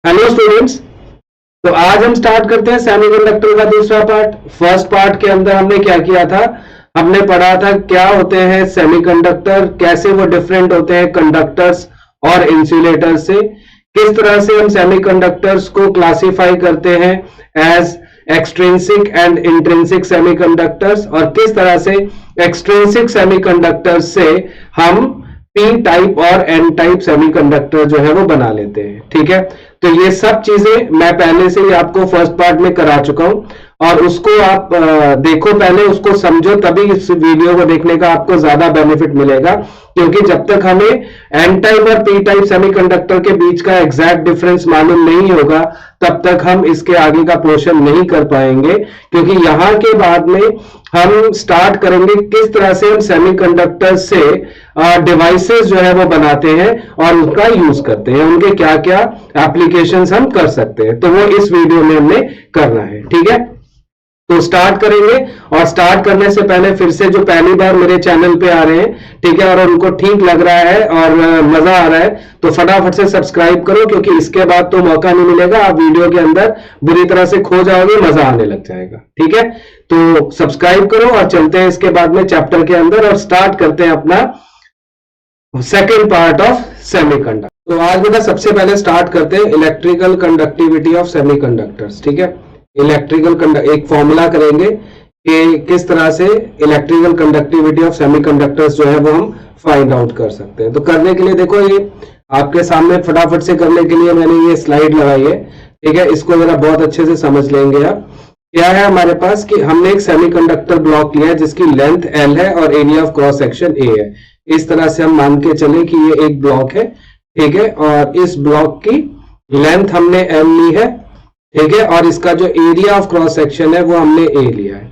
Hello students. तो आज हम स्टार्ट करते हैं सेमीकंडक्टर का दूसरा पार्ट। फर्स्ट पार्ट के अंदर हमने क्या किया था, हमने पढ़ा था क्या होते हैं सेमीकंडक्टर, कैसे वो डिफरेंट होते हैं कंडक्टर्स और इंसुलेटर्स से, किस तरह से हम सेमीकंडक्टर्स को क्लासिफाई करते हैं as extrinsic and intrinsic semiconductors, और किस तरह से एक्सट्रिंसिक सेमीकंडक्टर्स से हम पी टाइप और एन टाइप सेमीकंडक्टर जो है वो बना लेते हैं। ठीक है, तो ये सब चीजें मैं पहले से ही आपको फर्स्ट पार्ट में करा चुका हूं, और उसको आप देखो, पहले उसको समझो, तभी इस वीडियो को देखने का आपको ज्यादा बेनिफिट मिलेगा। क्योंकि जब तक हमें एन टाइप और पी टाइप सेमीकंडक्टर के बीच का एग्जैक्ट डिफरेंस मालूम नहीं होगा, तब तक हम इसके आगे का पोर्शन नहीं कर पाएंगे। क्योंकि यहां के बाद में हम स्टार्ट करेंगे किस तरह से हम सेमीकंडक्टर से डिवाइसेस जो है वो बनाते हैं और उसका यूज करते हैं, उनके क्या क्या एप्लीकेशंस हम कर सकते हैं, तो वो इस वीडियो में हमने करना है। ठीक है, तो स्टार्ट करेंगे। और स्टार्ट करने से पहले फिर से जो पहली बार मेरे चैनल पे आ रहे हैं, ठीक है, और उनको ठीक लग रहा है और मजा आ रहा है, तो फटाफट से सब्सक्राइब करो, क्योंकि इसके बाद तो मौका नहीं मिलेगा, आप वीडियो के अंदर बुरी तरह से खो जाओगे, मजा आने लग जाएगा। ठीक है, तो सब्सक्राइब करो और चलते हैं इसके बाद में चैप्टर के अंदर और स्टार्ट करते हैं अपना सेकेंड पार्ट ऑफ सेमीकंडक्टर। तो आज बेटा सबसे पहले स्टार्ट करते हैं इलेक्ट्रिकल कंडक्टिविटी ऑफ सेमीकंडक्टर्स। ठीक है, एक फॉर्मूला करेंगे कि किस तरह से इलेक्ट्रिकल कंडक्टिविटी ऑफ सेमीकंडक्टर्स जो है वो हम फाइंड आउट कर सकते हैं। तो करने के लिए देखो, ये आपके सामने फटाफट से करने के लिए मैंने ये स्लाइड लगाई है। ठीक है, इसको जरा बहुत अच्छे से समझ लेंगे आप। क्या है हमारे पास कि हमने एक सेमीकंडक्टर ब्लॉक लिया है जिसकी लेंथ L है और area of cross section A है। इस तरह से हम मान के चले कि ये एक ब्लॉक है। ठीक है, और इस ब्लॉक की लेंथ हमने L ली है। ठीक है, और इसका जो एरिया ऑफ क्रॉस सेक्शन है वो हमने A लिया है।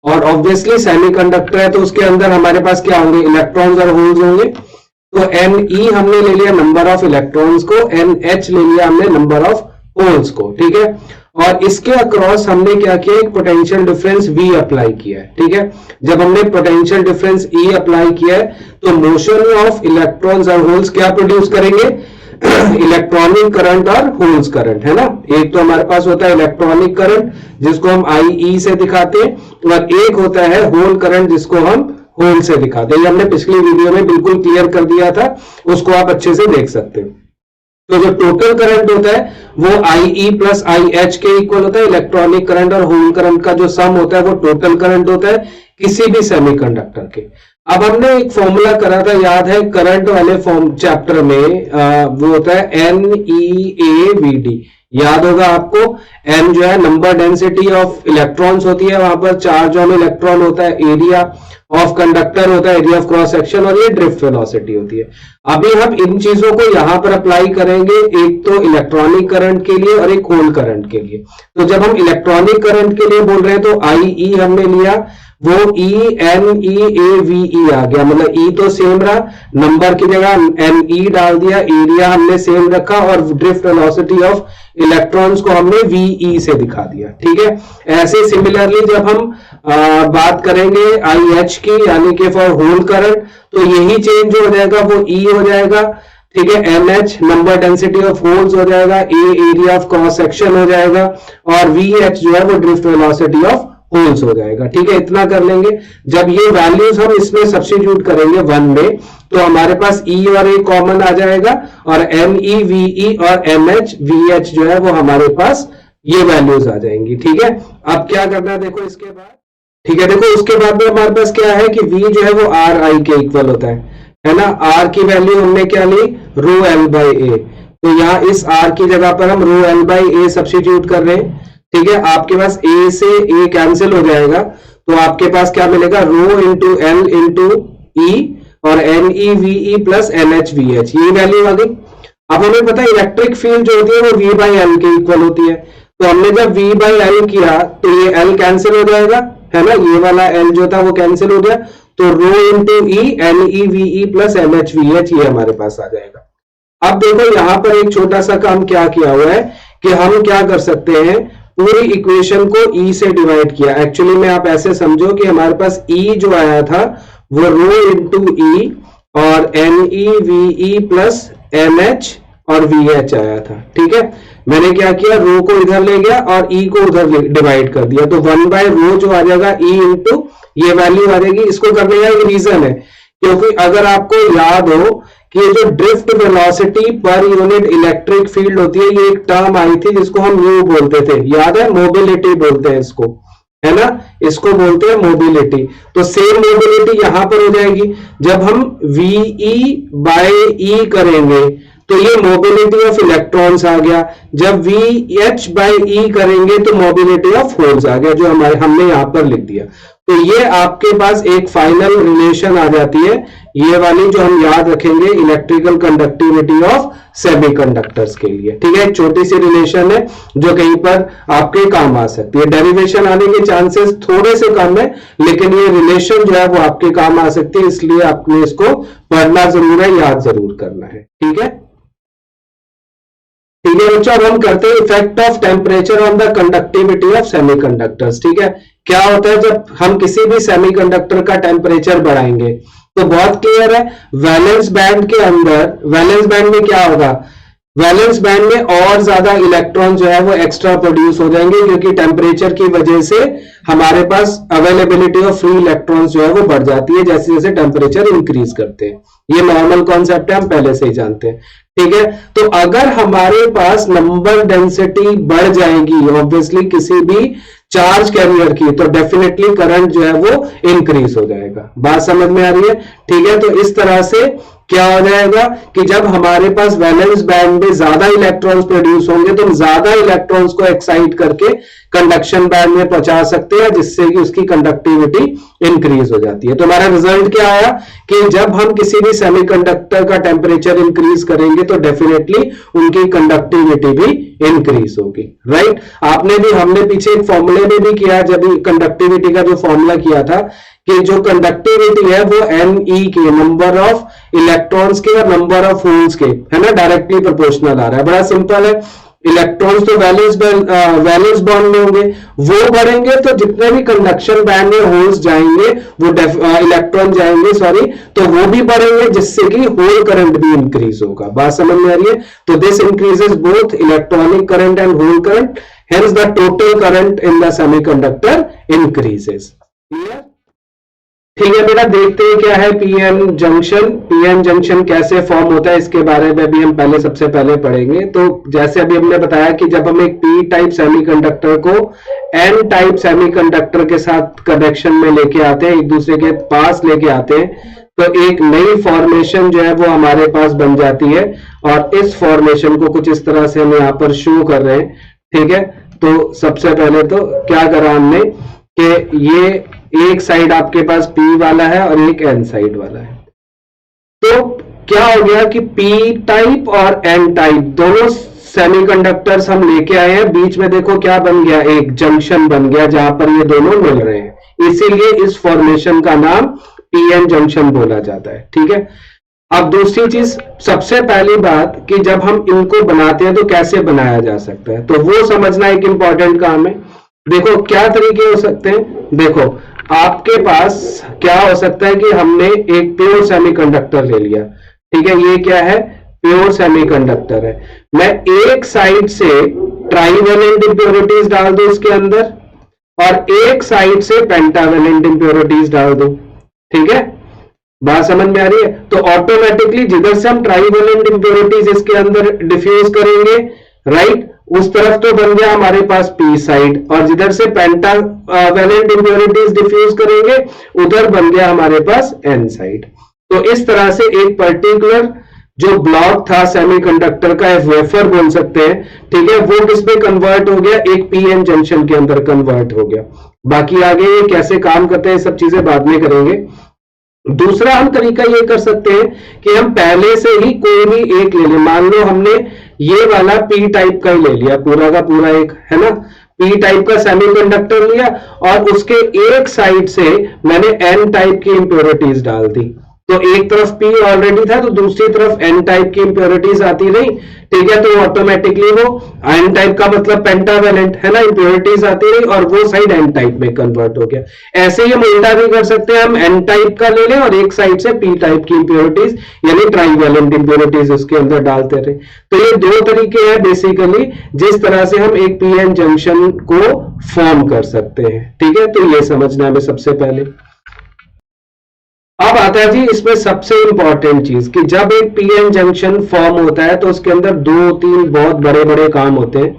और ऑब्वियसली सेमीकंडक्टर है तो उसके अंदर हमारे पास क्या होंगे, इलेक्ट्रॉन्स और होल्स होंगे। तो Ne हमने ले लिया नंबर ऑफ इलेक्ट्रॉन्स को, NH ले लिया हमने नंबर ऑफ होल्स को। ठीक है, और इसके अक्रॉस हमने क्या किया, एक पोटेंशियल डिफरेंस V अप्लाई किया है। ठीक है, जब हमने पोटेंशियल डिफरेंस E अप्लाई किया है तो मोशन ऑफ इलेक्ट्रॉन्स और होल्स क्या प्रोड्यूस करेंगे, इलेक्ट्रॉनिक करंट और होल्स करंट, है ना। एक तो हमारे पास होता है इलेक्ट्रॉनिक करंट जिसको हम IE से दिखाते हैं, और एक होता है होल करंट जिसको हम होल से दिखाते हैं। ये हमने पिछली वीडियो में बिल्कुल क्लियर कर दिया था, उसको आप अच्छे से देख सकते हो। तो जो टोटल करंट होता है वो IE प्लस IH के इक्वल होता है। इलेक्ट्रॉनिक करंट और होल करंट का जो सम होता है वो टोटल करंट होता है किसी भी सेमीकंडक्टर के। अब हमने एक फॉर्मूला करा था, याद है, करंट वाले चैप्टर में वो होता है NEAVD, याद होगा आपको। N जो है नंबर डेंसिटी ऑफ इलेक्ट्रॉन्स होती है, वहां पर चार्ज ऑन इलेक्ट्रॉन होता है, एरिया ऑफ कंडक्टर होता है, एरिया ऑफ क्रॉस सेक्शन, और ये ड्रिफ्ट वेलोसिटी होती है। अभी हम इन चीजों को यहां पर अप्लाई करेंगे, एक तो इलेक्ट्रॉनिक करंट के लिए और एक होल करंट के लिए। तो जब हम इलेक्ट्रॉनिक करंट के लिए बोल रहे हैं तो IE हमने लिया, वो NEAVE आ गया, मतलब E तो सेम रहा, नंबर की जगह NE डाल दिया, एरिया हमने सेम रखा, और ड्रिफ्ट वेलोसिटी ऑफ इलेक्ट्रॉन्स को हमने VE से दिखा दिया। ठीक है, ऐसे सिमिलरली जब हम बात करेंगे IH की, यानी कि फॉर होल करंट, तो यही चेंज जो हो जाएगा वो E हो जाएगा। ठीक है, NH number density of holes हो जाएगा, A area of cross section हो जाएगा, और VH जो है वो ड्रिफ्ट वेलोसिटी ऑफ होल्स हो जाएगा। ठीक है, इतना कर लेंगे। जब ये वैल्यूज हम इसमें सब्स्टिट्यूट करेंगे 1 में, तो हमारे पास E और A कॉमन आ जाएगा, और NEVE और MHVH जो है वो हमारे पास ये वैल्यूज आ जाएंगी। ठीक है, अब क्या करना है देखो इसके बाद। ठीक है, देखो उसके बाद में हमारे पास क्या है कि V जो है वो RI के इक्वल होता है ना। R की वैल्यू हमने क्या ली, रो L बाई A। तो यहाँ इस R की जगह पर हम रो L बाई A सब्स्टिट्यूट कर रहे हैं। ठीक है, आपके पास A से A कैंसिल हो जाएगा, तो आपके पास क्या मिलेगा, rho into L into E और NEVE प्लस NHVH, ये वैल्यू आ गई। अब हमें पता है इलेक्ट्रिक फील्ड जो होती है वो V बाई L के इक्वल होती है, तो हमने जब V बाई L किया तो ये L कैंसिल हो जाएगा, है ना, ये वाला L जो था वो कैंसिल हो गया, तो row into E NEVE plus MHVH ये हमारे पास आ जाएगा। अब देखो यहां पर एक छोटा सा काम क्या किया हुआ है कि हम क्या कर सकते हैं, पूरी इक्वेशन को E से डिवाइड किया। एक्चुअली में आप ऐसे समझो कि हमारे पास E जो आया था वो रो इंटू E और NEVE प्लस MH और VH आया था, ठीक है। मैंने क्या किया, रो को इधर ले गया और E को उधर डिवाइड कर दिया, तो 1/रो जो आ जाएगा E इंटू ये वैल्यू आ जाएगी। इसको करने का एक रीजन है, क्योंकि अगर आपको याद हो कि ये जो drift velocity per unit electric field होती है, ये एक टर्म आई थी जिसको हम म्यू बोलते थे, याद है, मोबिलिटी बोलते हैं इसको, है ना, इसको बोलते हैं मोबिलिटी। तो सेम मोबिलिटी यहां पर हो जाएगी। जब हम VE/E करेंगे तो ये मोबिलिटी ऑफ इलेक्ट्रॉन्स आ गया, जब VH/E करेंगे तो मोबिलिटी ऑफ होल्स आ गया, जो हमने यहां पर लिख दिया। तो ये आपके पास एक फाइनल रिलेशन आ जाती है, ये वाली जो हम याद रखेंगे इलेक्ट्रिकल कंडक्टिविटी ऑफ सेमीकंडक्टर्स के लिए, ठीक है। एक छोटी सी रिलेशन है जो कहीं पर आपके काम आ सकती है। डेरिवेशन आने के चांसेस थोड़े से कम है, लेकिन ये रिलेशन जो है वो आपके काम आ सकती है, इसलिए आपने इसको पढ़ना जरूर है, याद जरूर करना है, ठीक है। ठीक है बच्चों, अब हम करते हैं effect of temperature on the conductivity of semiconductors. ठीक है, क्या होता है जब हम किसी भी सेमीकंडक्टर का टेम्परेचर बढ़ाएंगे, तो बहुत क्लियर है, वैलेंस बैंड के अंदर, वैलेंस बैंड में क्या होगा, वैलेंस बैंड में और ज्यादा इलेक्ट्रॉन जो है वो एक्स्ट्रा प्रोड्यूस हो जाएंगे, क्योंकि टेम्परेचर की वजह से हमारे पास अवेलेबिलिटी ऑफ फ्री इलेक्ट्रॉन्स जो है वो बढ़ जाती है जैसे जैसे टेम्परेचर इंक्रीज करते हैं। ये नॉर्मल कॉन्सेप्ट है, हम पहले से ही जानते हैं। ठीक है, तो अगर हमारे पास नंबर डेंसिटी बढ़ जाएगी ऑब्वियसली किसी भी चार्ज कैरियर की, तो डेफिनेटली करंट जो है वो इंक्रीज हो जाएगा। बात समझ में आ रही है? ठीक है, तो इस तरह से क्या हो जाएगा कि जब हमारे पास वैलेंस बैंड में ज्यादा इलेक्ट्रॉन्स प्रोड्यूस होंगे तो हम ज्यादा इलेक्ट्रॉन्स को एक्साइट करके कंडक्शन बैंड में पहुंचा सकते हैं, जिससे कि उसकी कंडक्टिविटी इंक्रीज हो जाती है। तो हमारा रिजल्ट क्या आया कि जब हम किसी भी सेमीकंडक्टर का टेम्परेचर इंक्रीज करेंगे तो डेफिनेटली उनकी कंडक्टिविटी भी इंक्रीज होगी। राइट, आपने भी, हमने पीछे एक फॉर्मूले में भी किया, जब कंडक्टिविटी का जो फॉर्मूला किया था कि जो कंडक्टिविटी है वो NE के, नंबर ऑफ इलेक्ट्रॉन्स के और नंबर ऑफ होल्स के, है ना, डायरेक्टली प्रोपोर्शनल आ रहा है। बड़ा सिंपल है, इलेक्ट्रॉन्स तो वैलेंस बॉन्ड में होंगे, वो बढ़ेंगे तो जितने भी कंडक्शन बैंड में होल्स जाएंगे वो इलेक्ट्रॉन जाएंगे सॉरी, तो वो भी बढ़ेंगे, जिससे कि होल करंट भी इंक्रीज होगा। बात समझ में आ रही है? तो this increases both electronic current and hole current, hence the total current in the semiconductor increases. Clear? ठीक है बेटा, देखते हैं क्या है पीएन जंक्शन। पीएन जंक्शन कैसे फॉर्म होता है इसके बारे में भी हम पहले, सबसे पहले पढ़ेंगे। तो जैसे अभी हमने बताया कि जब हम एक पी टाइप सेमीकंडक्टर को एन टाइप सेमीकंडक्टर के साथ कनेक्शन में लेके आते हैं, एक दूसरे के पास लेके आते हैं, तो एक नई फॉर्मेशन जो है वो हमारे पास बन जाती है। और इस फॉर्मेशन को कुछ इस तरह से हम यहाँ पर शो कर रहे हैं। ठीक है, तो सबसे पहले तो क्या करा हमने कि ये एक साइड आपके पास P वाला है और एक N साइड वाला है, तो क्या हो गया कि P टाइप और N टाइप दोनों सेमीकंडक्टर्स हम लेके आए हैं, बीच में देखो क्या बन गया, एक जंक्शन बन गया जहां पर ये दोनों मिल रहे हैं, इसीलिए इस फॉर्मेशन का नाम PN जंक्शन बोला जाता है। ठीक है, अब दूसरी चीज, सबसे पहली बात कि जब हम इनको बनाते हैं तो कैसे बनाया जा सकता है, तो वो समझना एक इंपॉर्टेंट काम है। देखो क्या तरीके हो सकते हैं, देखो आपके पास क्या हो सकता है कि हमने एक प्योर सेमीकंडक्टर ले लिया। ठीक है, ये क्या है, प्योर सेमीकंडक्टर है। मैं एक साइड से ट्राइवेलेंट इंप्योरिटीज डाल दूं इसके अंदर और एक साइड से पेंटावेलेंट इंप्योरिटीज डाल दूं। ठीक है, बात समझ में आ रही है? तो ऑटोमेटिकली जिधर से हम ट्राइवेलेंट इंप्योरिटीज इसके अंदर डिफ्यूज करेंगे, राइट, उस तरफ तो बन गया हमारे पास P साइड, और जिधर से पेंटावेलेंट इंप्योरिटीज डिफ्यूज करेंगे उधर बन गया हमारे पास N साइड। तो इस तरह से एक पर्टिकुलर जो ब्लॉक था सेमीकंडक्टर का, एक वेफर बोल सकते हैं, ठीक है, वो किस पे कन्वर्ट हो गया, एक PN जंक्शन के अंदर कन्वर्ट हो गया। बाकी आगे ये कैसे काम करते हैं सब चीजें बाद में करेंगे। दूसरा हम तरीका ये कर सकते हैं कि हम पहले से ही कोई भी एक ले लें, मान लो हमने ये वाला P टाइप का ही ले लिया, पूरा का पूरा एक, है ना, P टाइप का सेमीकंडक्टर लिया और उसके एक साइड से मैंने N टाइप की इंप्योरिटीज डाल दी। तो एक तरफ P ऑलरेडी था तो दूसरी तरफ N टाइप की इंप्योरिटीज आती नहीं, ठीक है, तो ऑटोमेटिकली वो N टाइप का मतलब पेंटावेलेंट है ना, इंप्योरिटीज आती रही और वो साइड N टाइप में कन्वर्ट हो गया। ऐसे ही हम उल्टा भी कर सकते हैं, हम N टाइप का ले लें और एक साइड से P टाइप की इंप्योरिटीज यानी ट्राइवेलेंट इंप्योरिटीज उसके अंदर डालते रहे। तो ये दो तरीके हैं बेसिकली जिस तरह से हम एक पीएन जंक्शन को फॉर्म कर सकते हैं, ठीक है, तो ये समझना है सबसे पहले। अब आता है जी इसमें सबसे इंपॉर्टेंट चीज कि जब एक पीएन जंक्शन फॉर्म होता है तो उसके अंदर दो तीन बहुत बड़े बड़े काम होते हैं।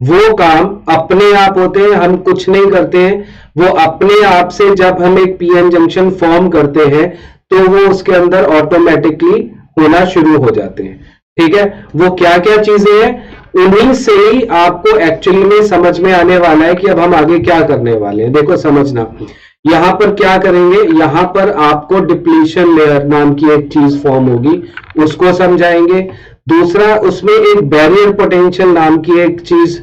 वो काम अपने आप होते हैं, हम कुछ नहीं करते हैं, वो अपने आप से जब हम एक पीएन जंक्शन फॉर्म करते हैं तो वो उसके अंदर ऑटोमेटिकली होना शुरू हो जाते हैं, ठीक है। वो क्या क्या चीजें हैं उन्हीं से ही आपको एक्चुअली में समझ में आने वाला है कि अब हम आगे क्या करने वाले हैं। देखो समझना, यहां पर क्या करेंगे, यहां पर आपको डिप्लीशन लेयर नाम की एक चीज फॉर्म होगी, उसको समझाएंगे। दूसरा उसमें एक बैरियर पोटेंशियल नाम की एक चीज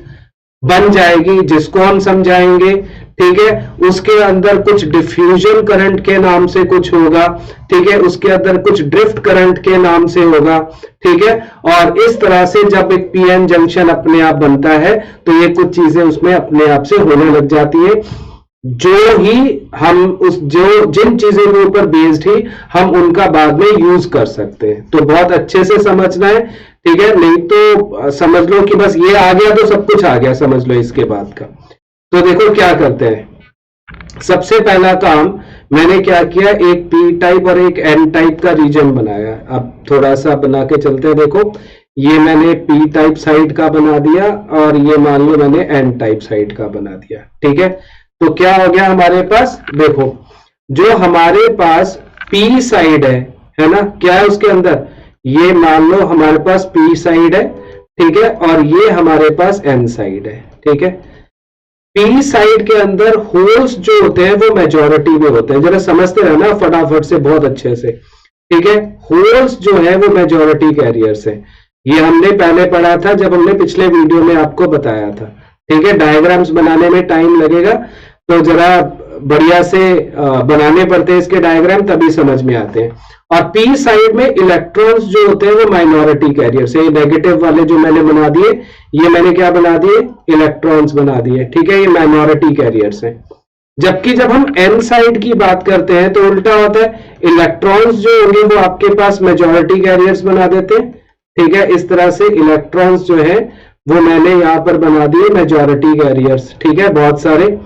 बन जाएगी जिसको हम समझाएंगे, ठीक है। उसके अंदर कुछ डिफ्यूजन करंट के नाम से कुछ होगा, ठीक है, उसके अंदर कुछ ड्रिफ्ट करंट के नाम से होगा, ठीक है। और इस तरह से जब एक पीएन जंक्शन अपने आप बनता है तो ये कुछ चीजें उसमें अपने आप से होने लग जाती है, जो ही हम जिन चीजों के ऊपर बेस्ड ही हम उनका बाद में यूज कर सकते हैं। तो बहुत अच्छे से समझना है, ठीक है, नहीं तो समझ लो कि बस ये आ गया तो सब कुछ आ गया, समझ लो इसके बाद का। तो देखो क्या करते हैं, सबसे पहला काम मैंने क्या किया, एक पी टाइप और एक एन टाइप का रीजन बनाया। अब थोड़ा सा बना के चलते हैं, देखो ये मैंने पी टाइप साइड का बना दिया और ये मान लो मैंने एन टाइप साइड का बना दिया, ठीक है। तो क्या हो गया हमारे पास, देखो जो हमारे पास पी साइड है ना, क्या है उसके अंदर, ये मान लो हमारे पास पी साइड है, ठीक है, और ये हमारे पास एन साइड है, ठीक है। पी साइड के अंदर होल्स जो होते हैं वो मेजॉरिटी में होते हैं, जरा समझते रहना फटाफट से बहुत अच्छे से, ठीक है। होल्स जो है वो मेजॉरिटी कैरियर्स है, ये हमने पहले पढ़ा था जब हमने पिछले वीडियो में आपको बताया था, ठीक है। डायग्राम्स बनाने में टाइम लगेगा तो जरा बढ़िया से बनाने पड़ते हैं इसके डायग्राम, तभी समझ में आते हैं। और पी साइड में इलेक्ट्रॉन्स जो होते हैं वो माइनॉरिटी कैरियर्स है, नेगेटिव वाले जो मैंने बना दिए, ये मैंने क्या बना दिए, इलेक्ट्रॉन्स बना दिए, ठीक है, ये माइनॉरिटी कैरियर्स हैं। जबकि जब हम एन साइड की बात करते हैं तो उल्टा होता है, इलेक्ट्रॉन्स जो होंगे वो आपके पास मेजॉरिटी कैरियर्स बना देते हैं, ठीक है। इस तरह से इलेक्ट्रॉन्स जो है वो मैंने यहां पर बना दिए मेजॉरिटी कैरियर्स, ठीक है, बहुत सारे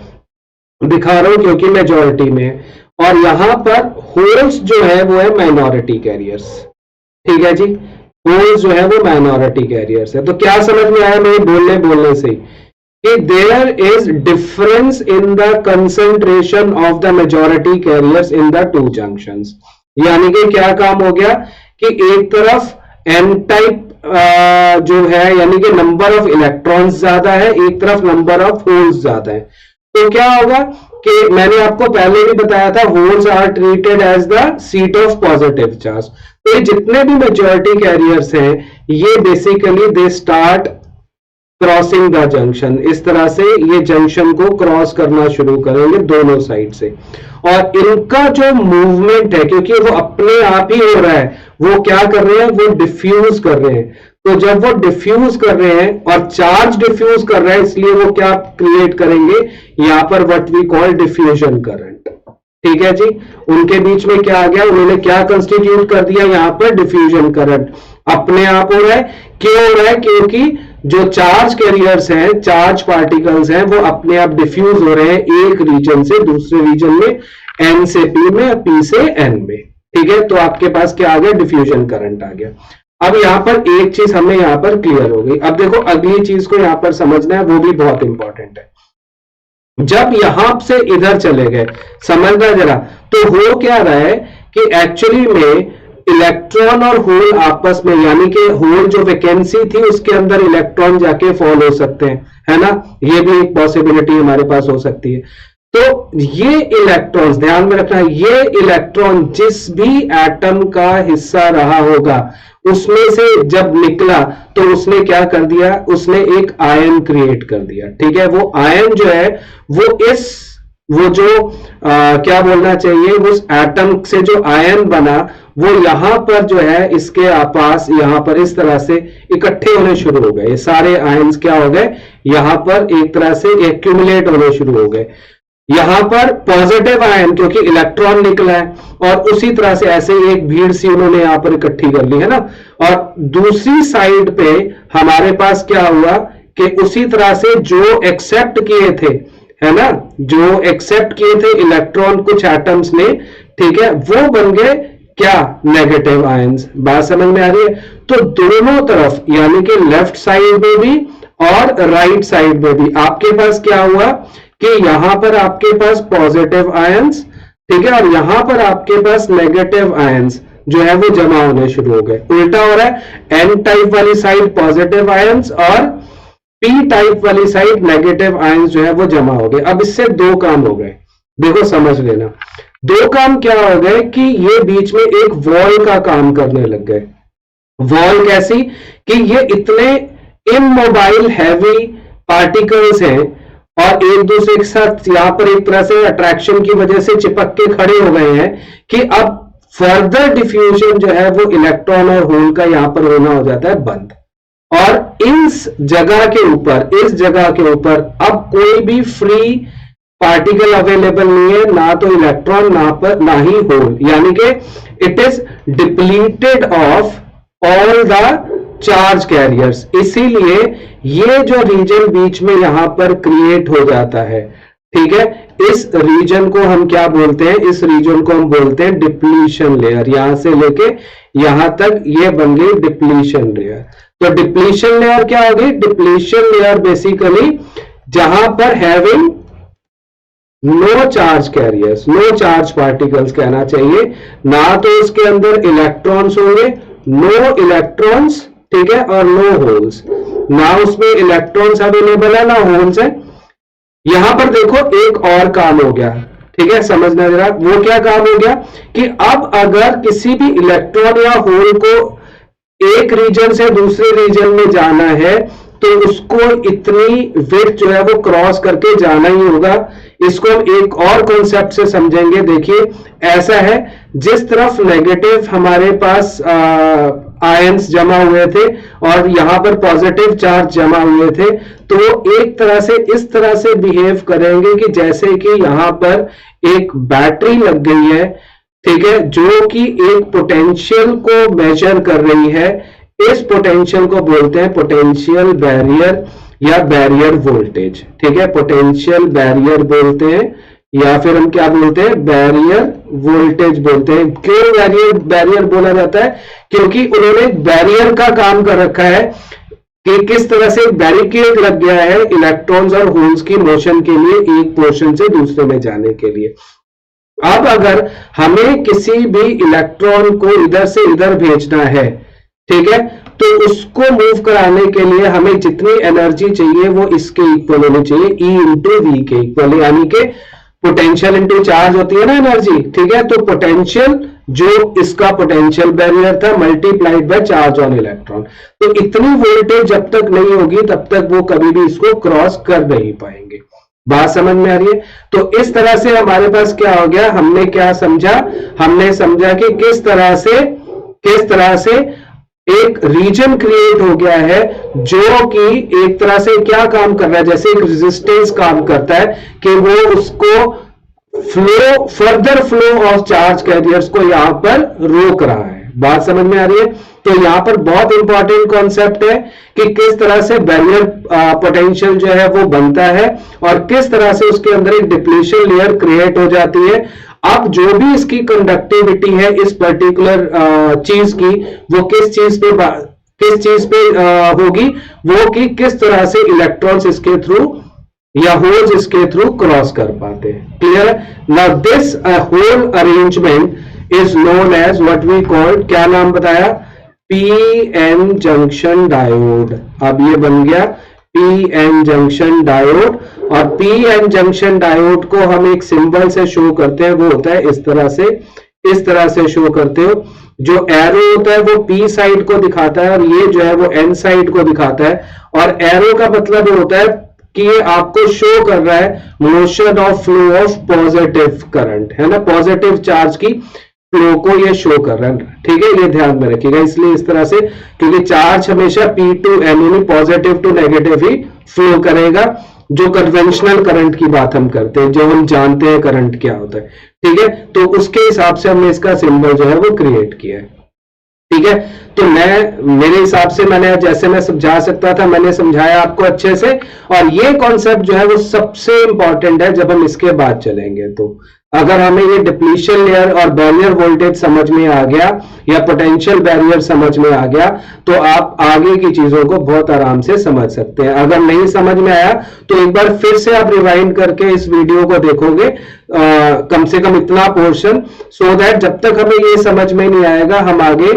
दिखा रहा हूं क्योंकि मेजॉरिटी में है। और यहां पर होल्स जो है वो है माइनॉरिटी कैरियर्स, ठीक है जी, होल्स जो है वो माइनॉरिटी कैरियर्स है। तो क्या समझ में आया मेरे बोलने से कि there is difference in the concentration of the majority carriers in the two junctions. यानी कि क्या काम हो गया कि एक तरफ एन टाइप जो है यानी कि नंबर ऑफ इलेक्ट्रॉन्स ज्यादा है, एक तरफ नंबर ऑफ होल्स ज्यादा है। तो क्या होगा कि मैंने आपको पहले भी बताया था, holes are treated as the seat of positive charge. तो ये जितने भी मेजॉरिटी कैरियर्स हैं ये basically they start crossing the junction, इस तरह से ये जंक्शन को क्रॉस करना शुरू करेंगे दोनों साइड से। और इनका जो मूवमेंट है, क्योंकि वो अपने आप ही हो रहा है, वो क्या कर रहे हैं, वो डिफ्यूज कर रहे हैं। तो जब वो डिफ्यूज कर रहे हैं और चार्ज डिफ्यूज कर रहे हैं, इसलिए वो क्या क्रिएट करेंगे यहां पर, what we call diffusion current, ठीक है जी। उनके बीच में क्या आ गया, उन्होंने क्या कंस्टिट्यूट कर दिया यहां पर, डिफ्यूजन करंट अपने आप हो रहा है। क्यों हो रहा है, क्योंकि जो चार्ज कैरियर्स हैं, चार्ज पार्टिकल्स हैं, वो अपने आप डिफ्यूज हो रहे हैं एक रीजन से दूसरे रीजन में, एन से पी में, पी से एन में, ठीक है। तो आपके पास क्या आ गया, डिफ्यूजन करंट आ गया। अब यहां पर एक चीज हमें यहां पर क्लियर हो गई। अब देखो अगली चीज को यहां पर समझना है, वो भी बहुत इंपॉर्टेंट है। जब यहां से इधर चले गए, समझना जरा, तो हो क्या रहा है कि एक्चुअली में इलेक्ट्रॉन और होल आपस में, यानी कि होल जो वैकेंसी थी उसके अंदर इलेक्ट्रॉन जाके फॉल हो सकते हैं, है ना, ये भी एक पॉसिबिलिटी हमारे पास हो सकती है। तो ये इलेक्ट्रॉन्स ध्यान में रखना, ये इलेक्ट्रॉन जिस भी एटम का हिस्सा रहा होगा उसमें से जब निकला तो उसने क्या कर दिया, उसने एक आयन क्रिएट कर दिया, ठीक है। वो आयन जो है वो जो क्या बोलना चाहिए, उस एटम से जो आयन बना वो यहां पर जो है इसके पास यहां पर इस तरह से इकट्ठे होने शुरू हो गए। ये सारे आयंस क्या हो गए, यहां पर एक तरह से एक्यूमुलेट होने शुरू हो गए। यहां पर पॉजिटिव आयन क्योंकि इलेक्ट्रॉन निकला है, और उसी तरह से ऐसे एक भीड़ सी उन्होंने यहां पर इकट्ठी कर ली है ना। और दूसरी साइड पे हमारे पास क्या हुआ कि उसी तरह से जो एक्सेप्ट किए थे, है ना, जो एक्सेप्ट किए थे इलेक्ट्रॉन कुछ एटम्स ने, ठीक है, वो बन गए क्या, नेगेटिव आयंस। बात समझ में आ रही है। तो दोनों तरफ यानी कि लेफ्ट साइड में भी और राइट साइड में भी आपके पास क्या हुआ कि यहां पर आपके पास पॉजिटिव आयंस, ठीक है, और यहां पर आपके पास नेगेटिव आयंस जो है वो जमा होने शुरू हो गए। उल्टा हो रहा है, एन टाइप वाली साइड पॉजिटिव आयंस और पी टाइप वाली साइड नेगेटिव आयंस जो है वो जमा हो गए। अब इससे दो काम हो गए, देखो समझ लेना। दो काम क्या हो गए कि ये बीच में एक वॉल का काम करने लग गए। वॉल कैसी कि ये इतने इमोबाइल हैवी पार्टिकल्स हैं और एक दूसरे के साथ यहां पर एक तरह से अट्रैक्शन की वजह से चिपक के खड़े हो गए हैं कि अब फर्दर डिफ्यूजन जो है वो इलेक्ट्रॉन और होल का यहां पर होना हो जाता है बंद। और इस जगह के ऊपर अब कोई भी फ्री पार्टिकल अवेलेबल नहीं है, ना तो इलेक्ट्रॉन ना ही होल, यानी कि it is depleted of all the charge carriers. इसीलिए ये जो रीजन बीच में यहां पर क्रिएट हो जाता है, ठीक है, इस रीजन को हम क्या बोलते हैं, इस रीजन को हम बोलते हैं डिप्लीशन लेयर। यहां से लेके यहां तक ये बन गई डिप्लीशन लेयर। तो डिप्लीशन लेयर क्या होगी, डिप्लीशन लेयर बेसिकली जहां पर having no charge carriers, no charge particles कहना चाहिए, ना तो इसके अंदर इलेक्ट्रॉन्स होंगे, नो इलेक्ट्रॉन्स, ठीक है, और नो होल्स, ना उसमें इलेक्ट्रॉन्स अवेलेबल है ना होल्स है। यहां पर देखो एक और काम हो गया, ठीक है, समझना जरा। वो क्या काम हो गया कि अब अगर किसी भी इलेक्ट्रॉन या होल को एक रीजन से दूसरे रीजन में जाना है तो उसको इतनी विड्थ जो है वो क्रॉस करके जाना ही होगा। इसको हम एक और कॉन्सेप्ट से समझेंगे। देखिए ऐसा है, जिस तरफ नेगेटिव हमारे पास आयंस जमा हुए थे और यहां पर पॉजिटिव चार्ज जमा हुए थे, तो एक तरह से इस तरह से बिहेव करेंगे कि जैसे कि यहां पर एक बैटरी लग गई है, ठीक है, जो कि एक पोटेंशियल को मेजर कर रही है। इस पोटेंशियल को बोलते हैं पोटेंशियल बैरियर या बैरियर वोल्टेज, ठीक है, पोटेंशियल बैरियर बोलते हैं या फिर हम क्या बोलते हैं, बैरियर वोल्टेज बोलते हैं। क्यों बैरियर बोला जाता है, क्योंकि उन्होंने बैरियर का काम कर रखा है कि किस तरह से बैरिकेड लग गया है इलेक्ट्रॉन्स और होल्स की मोशन के लिए, एक पोर्शन से दूसरे में जाने के लिए। अब अगर हमें किसी भी इलेक्ट्रॉन को इधर से इधर भेजना है, ठीक है, तो उसको मूव कराने के लिए हमें जितनी एनर्जी चाहिए वो इसके इक्वल होनी चाहिए, E इंटू वी के इक्वल, यानी कि पोटेंशियल इंटू चार्ज होती है ना एनर्जी, ठीक है। तो पोटेंशियल जो इसका पोटेंशियल बैरियर था multiplied by charge on electron. तो इतनी वोल्टेज जब तक नहीं होगी तब तक वो कभी भी इसको क्रॉस कर नहीं पाएंगे। बात समझ में आ रही है। तो इस तरह से हमारे पास क्या हो गया, हमने क्या समझा, हमने समझा कि किस तरह से एक रीजन क्रिएट हो गया है जो कि एक तरह से क्या काम कर रहा है, जैसे एक रेजिस्टेंस काम करता है कि वो उसको further flow of charge carriers को यहां पर रोक रहा है। बात समझ में आ रही है। तो यहां पर बहुत इंपॉर्टेंट कॉन्सेप्ट है कि किस तरह से बैरियर पोटेंशियल जो है वो बनता है और किस तरह से उसके अंदर एक डिप्लीशन लेयर क्रिएट हो जाती है। अब जो भी इसकी कंडक्टिविटी है इस पर्टिकुलर चीज की, वो किस चीज पे होगी, वो कि किस तरह से इलेक्ट्रॉन्स इसके थ्रू या होल्स इसके थ्रू क्रॉस कर पाते हैं। क्लियर है। Now this whole arrangement is known as what we called, क्या नाम बताया, पीएन जंक्शन डायोड। अब ये बन गया पीएन जंक्शन डायोड, और पीएन जंक्शन डायोड को हम एक सिंबल से शो करते हैं, वो होता है इस तरह से शो करते हो। जो एरो होता है वो पी साइड को दिखाता है और ये जो है वो एन साइड को दिखाता है। और एरो का मतलब होता है कि ये आपको शो कर रहा है motion of flow of positive current, है ना, पॉजिटिव चार्ज की फ्लो को ये शो कर रहा है, ठीक है, ये ध्यान में रखिएगा। इसलिए इस तरह से, क्योंकि चार्ज हमेशा P टू N यानी पॉजिटिव टू नेगेटिव ही फ्लो करेगा। जो कन्वेंशनल करंट की बात हम करते हैं, जो हम जानते हैं करंट क्या होता है, ठीक है, तो उसके हिसाब से हमने इसका सिंबल जो है वो क्रिएट किया है, ठीक है। तो मेरे हिसाब से मैंने जैसे मैं समझा सकता था मैंने समझाया आपको अच्छे से। और ये कॉन्सेप्ट जो है वो सबसे इंपॉर्टेंट है जब हम इसके बाद चलेंगे। तो अगर हमें ये डिप्लीशन लेयर और बैरियर वोल्टेज समझ में आ गया या पोटेंशियल बैरियर समझ में आ गया, तो आप आगे की चीजों को बहुत आराम से समझ सकते हैं। अगर नहीं समझ में आया तो एक बार फिर से आप रिवाइंड करके इस वीडियो को देखोगे, कम से कम इतना पोर्शन, सो दैट जब तक हमें ये समझ में नहीं आएगा हम आगे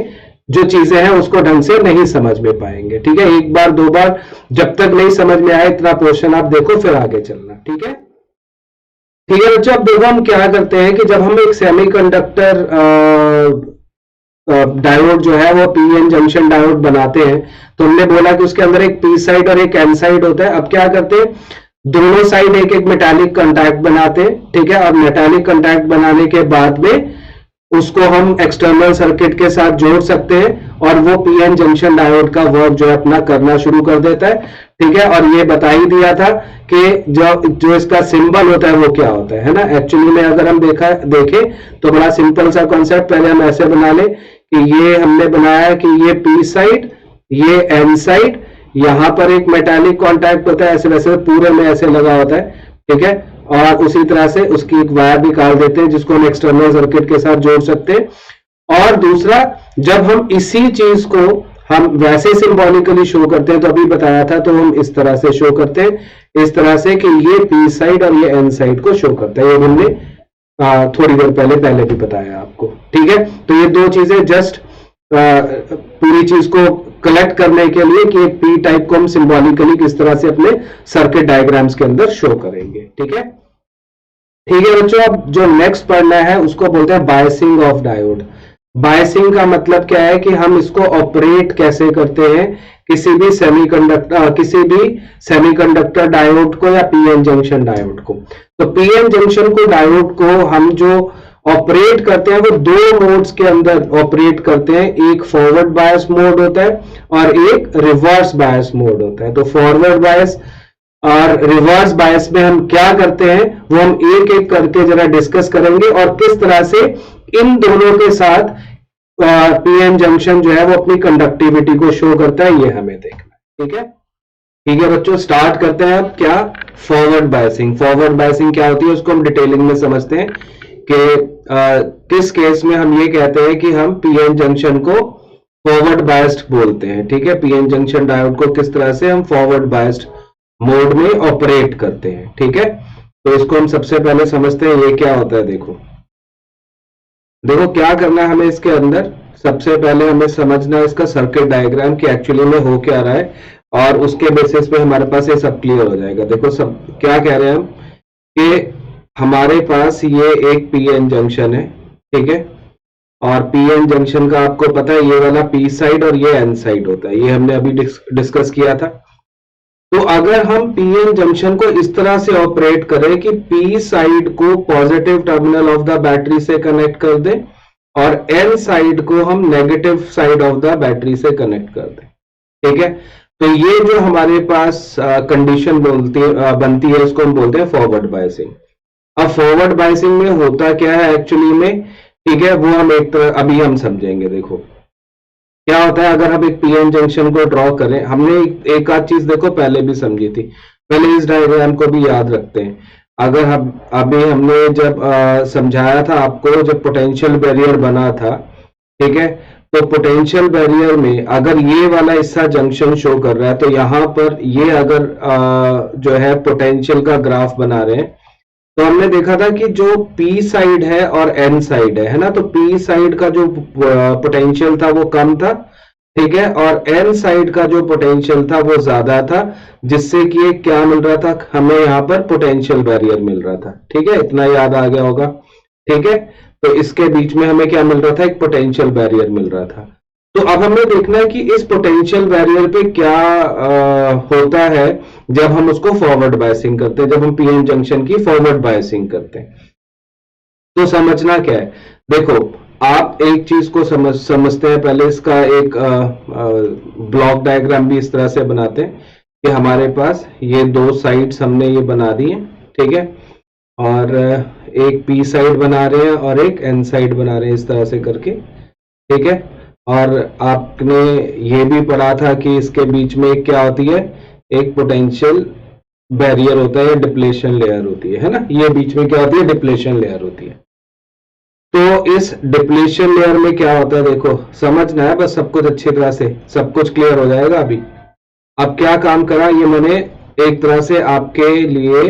जो चीजें हैं उसको ढंग से नहीं समझ में पाएंगे, ठीक है। एक बार दो बार जब तक नहीं समझ में आए इतना पोर्शन आप देखो, फिर आगे चलना, ठीक है। ठीक है बच्चों, अब देखो हम क्या करते हैं कि जब हम एक सेमीकंडक्टर डायोड जो है वो पीएन जंक्शन डायोड बनाते हैं, तो हमने बोला कि उसके अंदर एक पी साइड और एक एन साइड होता है। अब क्या करते हैं, दोनों साइड एक एक मेटालिक कंटैक्ट बनाते हैं, ठीक है। और मेटालिक कंटैक्ट बनाने के बाद में उसको हम एक्सटर्नल सर्किट के साथ जोड़ सकते हैं और वो पीएन जंक्शन डायोड का वर्क जो है अपना करना शुरू कर देता है, ठीक है। और ये बता ही दिया था कि जो इसका सिंबल होता है वो क्या होता है ना। एक्चुअली में अगर हम देखें तो बड़ा सिंपल सा कॉन्सेप्ट, पहले हम ऐसे बना ले कि ये हमने बनाया कि ये पी साइड, ये एन साइड, यहां पर एक मेटालिक कॉन्टैक्ट होता है, ऐसे वैसे पूरे में ऐसे लगा होता है, ठीक है। और उसी तरह से उसकी एक वायर निकाल देते हैं जिसको हम एक्सटर्नल सर्किट के साथ जोड़ सकते हैं। और दूसरा, जब हम इसी चीज को हम वैसे सिंबॉलिकली शो करते हैं, तो अभी बताया था, तो हम इस तरह से शो करते हैं, इस तरह से कि ये पी साइड और ये एन साइड को शो करता है। ये हमने थोड़ी देर पहले भी बताया आपको, ठीक है। तो ये दो चीजें जस्ट पूरी चीज को कलेक्ट करने के लिए कि एक पी टाइप को हम सिंबॉलिकली किस तरह से अपने सर्किट डायग्राम्स के अंदर शो करेंगे, ठीक है। ठीक है बच्चों, अब जो नेक्स्ट पढ़ना है उसको बोलते हैं बायसिंग ऑफ डायोड। बायसिंग का मतलब क्या है कि हम इसको ऑपरेट कैसे करते हैं किसी भी सेमीकंडक्टर डायोड को या पीएन जंक्शन डायोड को। तो पीएन जंक्शन को डायोड को हम जो ऑपरेट करते हैं वो दो मोड्स के अंदर ऑपरेट करते हैं। एक फॉरवर्ड बायस मोड होता है और एक रिवर्स बायस मोड होता है। तो फॉरवर्ड बायस और रिवर्स बायस में हम क्या करते हैं वो हम एक एक करके जरा डिस्कस करेंगे और किस तरह से इन दोनों के साथ पीएन जंक्शन जो है वो अपनी कंडक्टिविटी को शो करता है, ये हमें देखना है, ठीक है। ठीक है बच्चों, स्टार्ट करते हैं। अब क्या फॉरवर्ड बायसिंग, फॉरवर्ड बायसिंग क्या होती है उसको हम डिटेलिंग में समझते हैं कि किस केस में हम ये कहते हैं कि हम पीएन जंक्शन को फॉरवर्ड बायस्ड बोलते हैं, ठीक है। पीएन जंक्शन डायोड को किस तरह से हम फॉरवर्ड बायस्ड मोड में ऑपरेट करते हैं, ठीक है। तो इसको हम सबसे पहले समझते हैं ये क्या होता है। देखो क्या करना है हमें इसके अंदर, सबसे पहले हमें समझना है इसका सर्किट डायग्राम कि एक्चुअली में हो क्या रहा है, और उसके बेसिस पे हमारे पास ये सब क्लियर हो जाएगा। देखो सब क्या कह रहे हैं हम कि हमारे पास ये एक पीएन जंक्शन है, ठीक है। और पीएन जंक्शन का आपको पता है ये वाला पी साइड और ये एन साइड होता है, ये हमने अभी डिस्कस किया था। तो अगर हम पीएन जंक्शन को इस तरह से ऑपरेट करें कि पी साइड को positive terminal of the battery से कनेक्ट कर दें और एन साइड को हम negative side of the battery से कनेक्ट कर दें, ठीक है। तो ये जो हमारे पास कंडीशन बनती है इसको हम बोलते हैं फॉरवर्ड बायसिंग। अब फॉरवर्ड बायसिंग में होता क्या है एक्चुअली में, ठीक है, वो हम एक तरह अभी हम समझेंगे। देखो क्या होता है अगर हम एक पीएन जंक्शन को ड्रॉ करें, हमने एक आध चीज देखो पहले भी समझी थी, पहले इस डायग्राम को भी याद रखते हैं। अगर हम अभी हमने जब समझाया था आपको जब पोटेंशियल बैरियर बना था, ठीक है, तो पोटेंशियल बैरियर में अगर ये वाला हिस्सा जंक्शन शो कर रहा है तो यहां पर ये अगर जो है पोटेंशियल का ग्राफ बना रहे हैं, तो हमने देखा था कि जो पी साइड है और एन साइड है ना, तो पी साइड का जो पोटेंशियल था वो कम था, ठीक है, और एन साइड का जो पोटेंशियल था वो ज्यादा था, जिससे कि क्या मिल रहा था हमें यहाँ पर पोटेंशियल बैरियर मिल रहा था, ठीक है। इतना याद आ गया होगा, ठीक है। तो इसके बीच में हमें क्या मिल रहा था, एक पोटेंशियल बैरियर मिल रहा था। तो अब हमें देखना है कि इस पोटेंशियल बैरियर पे क्या होता है जब हम उसको फॉरवर्ड बायसिंग करते हैं, जब हम पीएन जंक्शन की फॉरवर्ड बायसिंग करते हैं। तो समझना क्या है, देखो आप एक चीज को समझते हैं, पहले इसका एक ब्लॉक डायग्राम भी इस तरह से बनाते हैं कि हमारे पास ये दो साइड्स हमने ये बना दी है, ठीक है, और एक पी साइड बना रहे हैं और एक एन साइड बना रहे हैं इस तरह से करके, ठीक है। और आपने ये भी पढ़ा था कि इसके बीच में क्या होती है, एक पोटेंशियल बैरियर होता है, डिप्लेशन लेयर होती है ना, ये बीच में क्या होती है, डिप्लेशन लेयर होती है। तो इस डिप्लेशन लेयर में क्या होता है, देखो समझना है बस, सब कुछ अच्छी तरह से, सब कुछ क्लियर हो जाएगा अभी। अब क्या काम करा, ये मैंने एक तरह से आपके लिए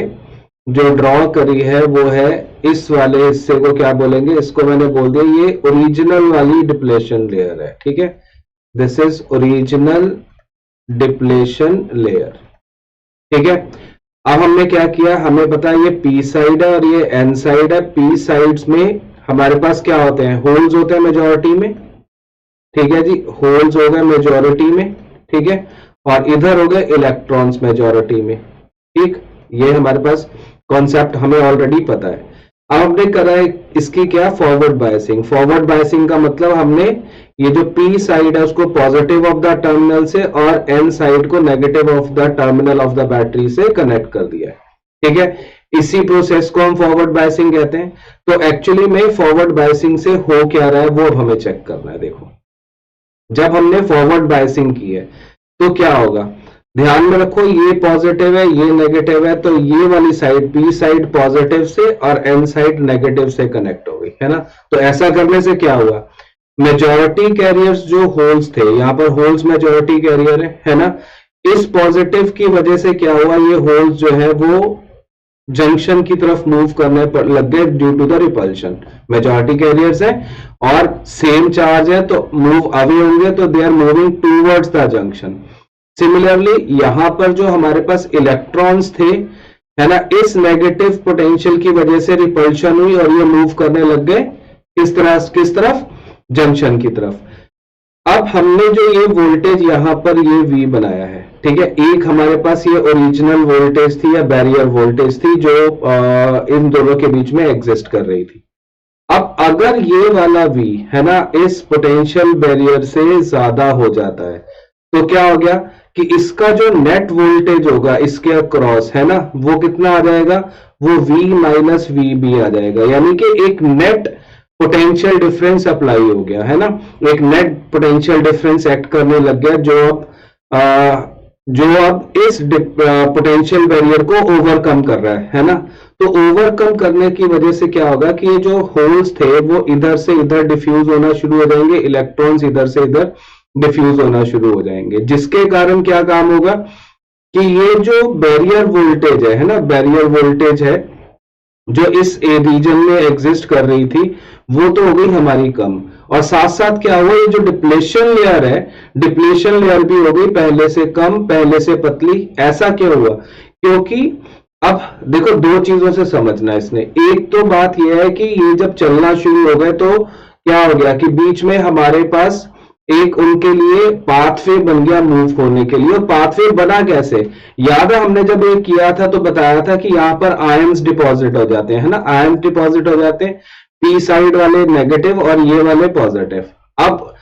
जो ड्रॉ करी है वो है इस वाले हिस्से को क्या बोलेंगे, इसको मैंने बोल दिया ये ओरिजिनल वाली डिप्लेशन लेयर है, ठीक है। This is original depletion layer, ठीक है। अब हमने क्या किया, हमें पता है ये पी साइड है और ये एन साइड है। पी साइड्स में हमारे पास क्या होते हैं, होल्स होते हैं मेजॉरिटी में, ठीक है जी, होल्स हो गए मेजॉरिटी में, ठीक है, और इधर हो गए इलेक्ट्रॉन्स मेजॉरिटी में, ठीक। ये हमारे पास कॉन्सेप्ट हमें ऑलरेडी पता है। अब हमने करा है इसकी क्या, फॉरवर्ड बायसिंग। फॉरवर्ड बायसिंग का मतलब हमने ये जो पी साइड है उसको पॉजिटिव ऑफ द टर्मिनल से और एन साइड को negative of the terminal of the battery से कनेक्ट कर दिया है, ठीक है। इसी प्रोसेस को हम फॉरवर्ड बायसिंग कहते हैं। तो एक्चुअली में फॉरवर्ड बायसिंग से हो क्या रहा है वो हमें चेक करना है। देखो जब हमने फॉरवर्ड बायसिंग की है तो क्या होगा, ध्यान में रखो, ये पॉजिटिव है ये नेगेटिव है, तो ये वाली साइड पी साइड पॉजिटिव से और एन साइड नेगेटिव से कनेक्ट हो गई है ना। तो ऐसा करने से क्या हुआ, मेजॉरिटी कैरियर्स जो होल्स थे, यहां पर होल्स मेजॉरिटी कैरियर है ना, इस पॉजिटिव की वजह से क्या हुआ, ये होल्स जो है वो जंक्शन की तरफ मूव करने पर लग गए due to the repulsion. Majority carriers है और सेम चार्ज है तो मूव अवे होंगे, तो they are moving towards the junction. Similarly यहां पर जो हमारे पास इलेक्ट्रॉन्स थे है ना, इस नेगेटिव पोटेंशियल की वजह से रिपल्शन हुई और ये मूव करने लग गए किस तरफ, जंक्शन की तरफ। अब हमने जो ये वोल्टेज यहां पर ये V बनाया है, ठीक है, एक हमारे पास ये ओरिजिनल वोल्टेज थी या बैरियर वोल्टेज थी जो इन दोनों के बीच में एग्जिस्ट कर रही थी। अब अगर ये वाला V है ना इस पोटेंशियल बैरियर से ज्यादा हो जाता है तो क्या हो गया कि इसका जो नेट वोल्टेज होगा इसके अक्रॉस है ना, वो कितना आ जाएगा, वो V माइनस VB आ जाएगा, यानी कि एक नेट पोटेंशियल डिफरेंस अप्लाई हो गया है ना, एक नेट पोटेंशियल डिफरेंस एक्ट करने लग गया जो अब इस पोटेंशियल बैरियर को ओवरकम कर रहा है ना। तो ओवरकम करने की वजह से क्या होगा कि ये जो होल्स थे वो इधर से इधर डिफ्यूज होना शुरू हो जाएंगे, इलेक्ट्रॉन्स इधर से इधर डिफ्यूज होना शुरू हो जाएंगे, जिसके कारण क्या काम होगा कि ये जो बैरियर वोल्टेज है ना, बैरियर वोल्टेज है जो इस रीजन में एग्जिस्ट कर रही थी वो तो हो गई हमारी कम, और साथ साथ क्या हुआ, ये जो डिप्लेशन लेयर है, डिप्लेशन लेयर भी हो गई पहले से कम, पहले से पतली। ऐसा क्यों हुआ, क्योंकि अब देखो दो चीजों से समझना है इसने। एक तो बात यह है कि ये जब चलना शुरू हो गए तो क्या हो गया कि बीच में हमारे पास एक उनके लिए पाथवे बन गया मूव होने के लिए। और पाथवे बना कैसे, याद है हमने जब ये किया था तो बताया था कि यहां पर आयंस डिपॉजिट हो जाते हैं ना, आयंस डिपॉजिट हो जाते हैं, पी साइड वाले नेगेटिव और ये वाले पॉजिटिव। अब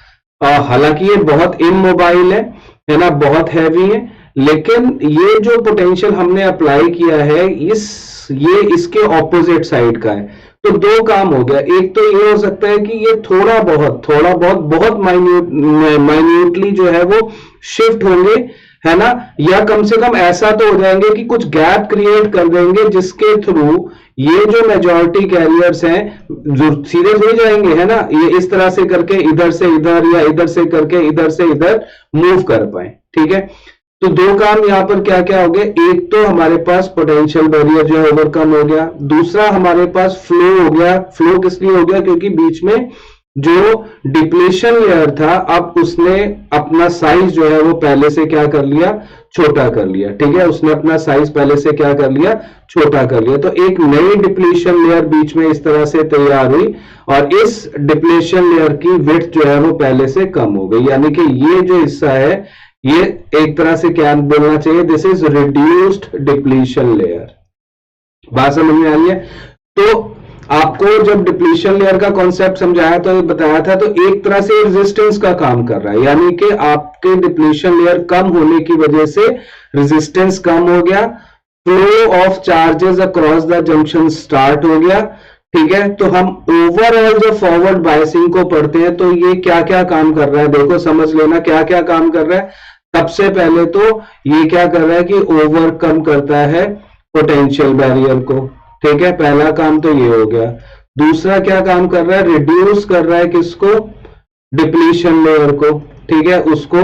हालांकि ये बहुत इमोबाइल है ना, बहुत हैवी है, लेकिन ये जो पोटेंशियल हमने अप्लाई किया है ये इसके ऑपोजिट साइड का है। तो दो काम हो गया, एक तो ये हो सकता है कि ये थोड़ा बहुत माइन्यूटली जो है वो शिफ्ट होंगे है ना, या कम से कम ऐसा तो हो जाएंगे कि कुछ गैप क्रिएट कर देंगे जिसके थ्रू ये जो मेजॉरिटी कैरियर्स हैं सीधे जुड़ जाएंगे है ना, ये इस तरह से करके इधर से इधर या इधर से करके इधर से इधर मूव कर पाए, ठीक है। तो दो काम यहां पर क्या क्या हो गए, एक तो हमारे पास पोटेंशियल बैरियर जो है ओवरकम हो गया, दूसरा हमारे पास फ्लो हो गया। फ्लो किस लिए हो गया, क्योंकि बीच में जो डिप्लेशन लेयर था अब उसने अपना साइज जो है वो पहले से क्या कर लिया, छोटा कर लिया, ठीक है, उसने अपना साइज पहले से क्या कर लिया, छोटा कर लिया। तो एक नई डिप्लेशन लेयर बीच में इस तरह से तैयार हुई और इस डिप्लेशन लेयर की विड्थ जो है वो पहले से कम हो गई, यानी कि ये जो हिस्सा है ये एक तरह से क्या बोलना चाहिए, this is reduced depletion layer. बात समझ में आ रही है। तो आपको जब डिप्लीशन लेयर का कॉन्सेप्ट समझाया तो बताया था, तो एक तरह से रेजिस्टेंस का काम कर रहा है, यानी कि आपके डिप्लीशन लेयर कम होने की वजह से रेजिस्टेंस कम हो गया, flow of charges across the junction start हो गया। ठीक है, तो हम ओवरऑल जो फॉरवर्ड बायसिंग को पढ़ते हैं तो ये क्या क्या काम कर रहा है, देखो समझ लेना क्या क्या काम कर रहा है। सबसे पहले तो ये क्या कर रहा है कि ओवरकम करता है पोटेंशियल बैरियर को। ठीक है, पहला काम तो ये हो गया। दूसरा क्या काम कर रहा है, रिड्यूस कर रहा है किसको, डिप्लीशन लेयर को। ठीक है, उसको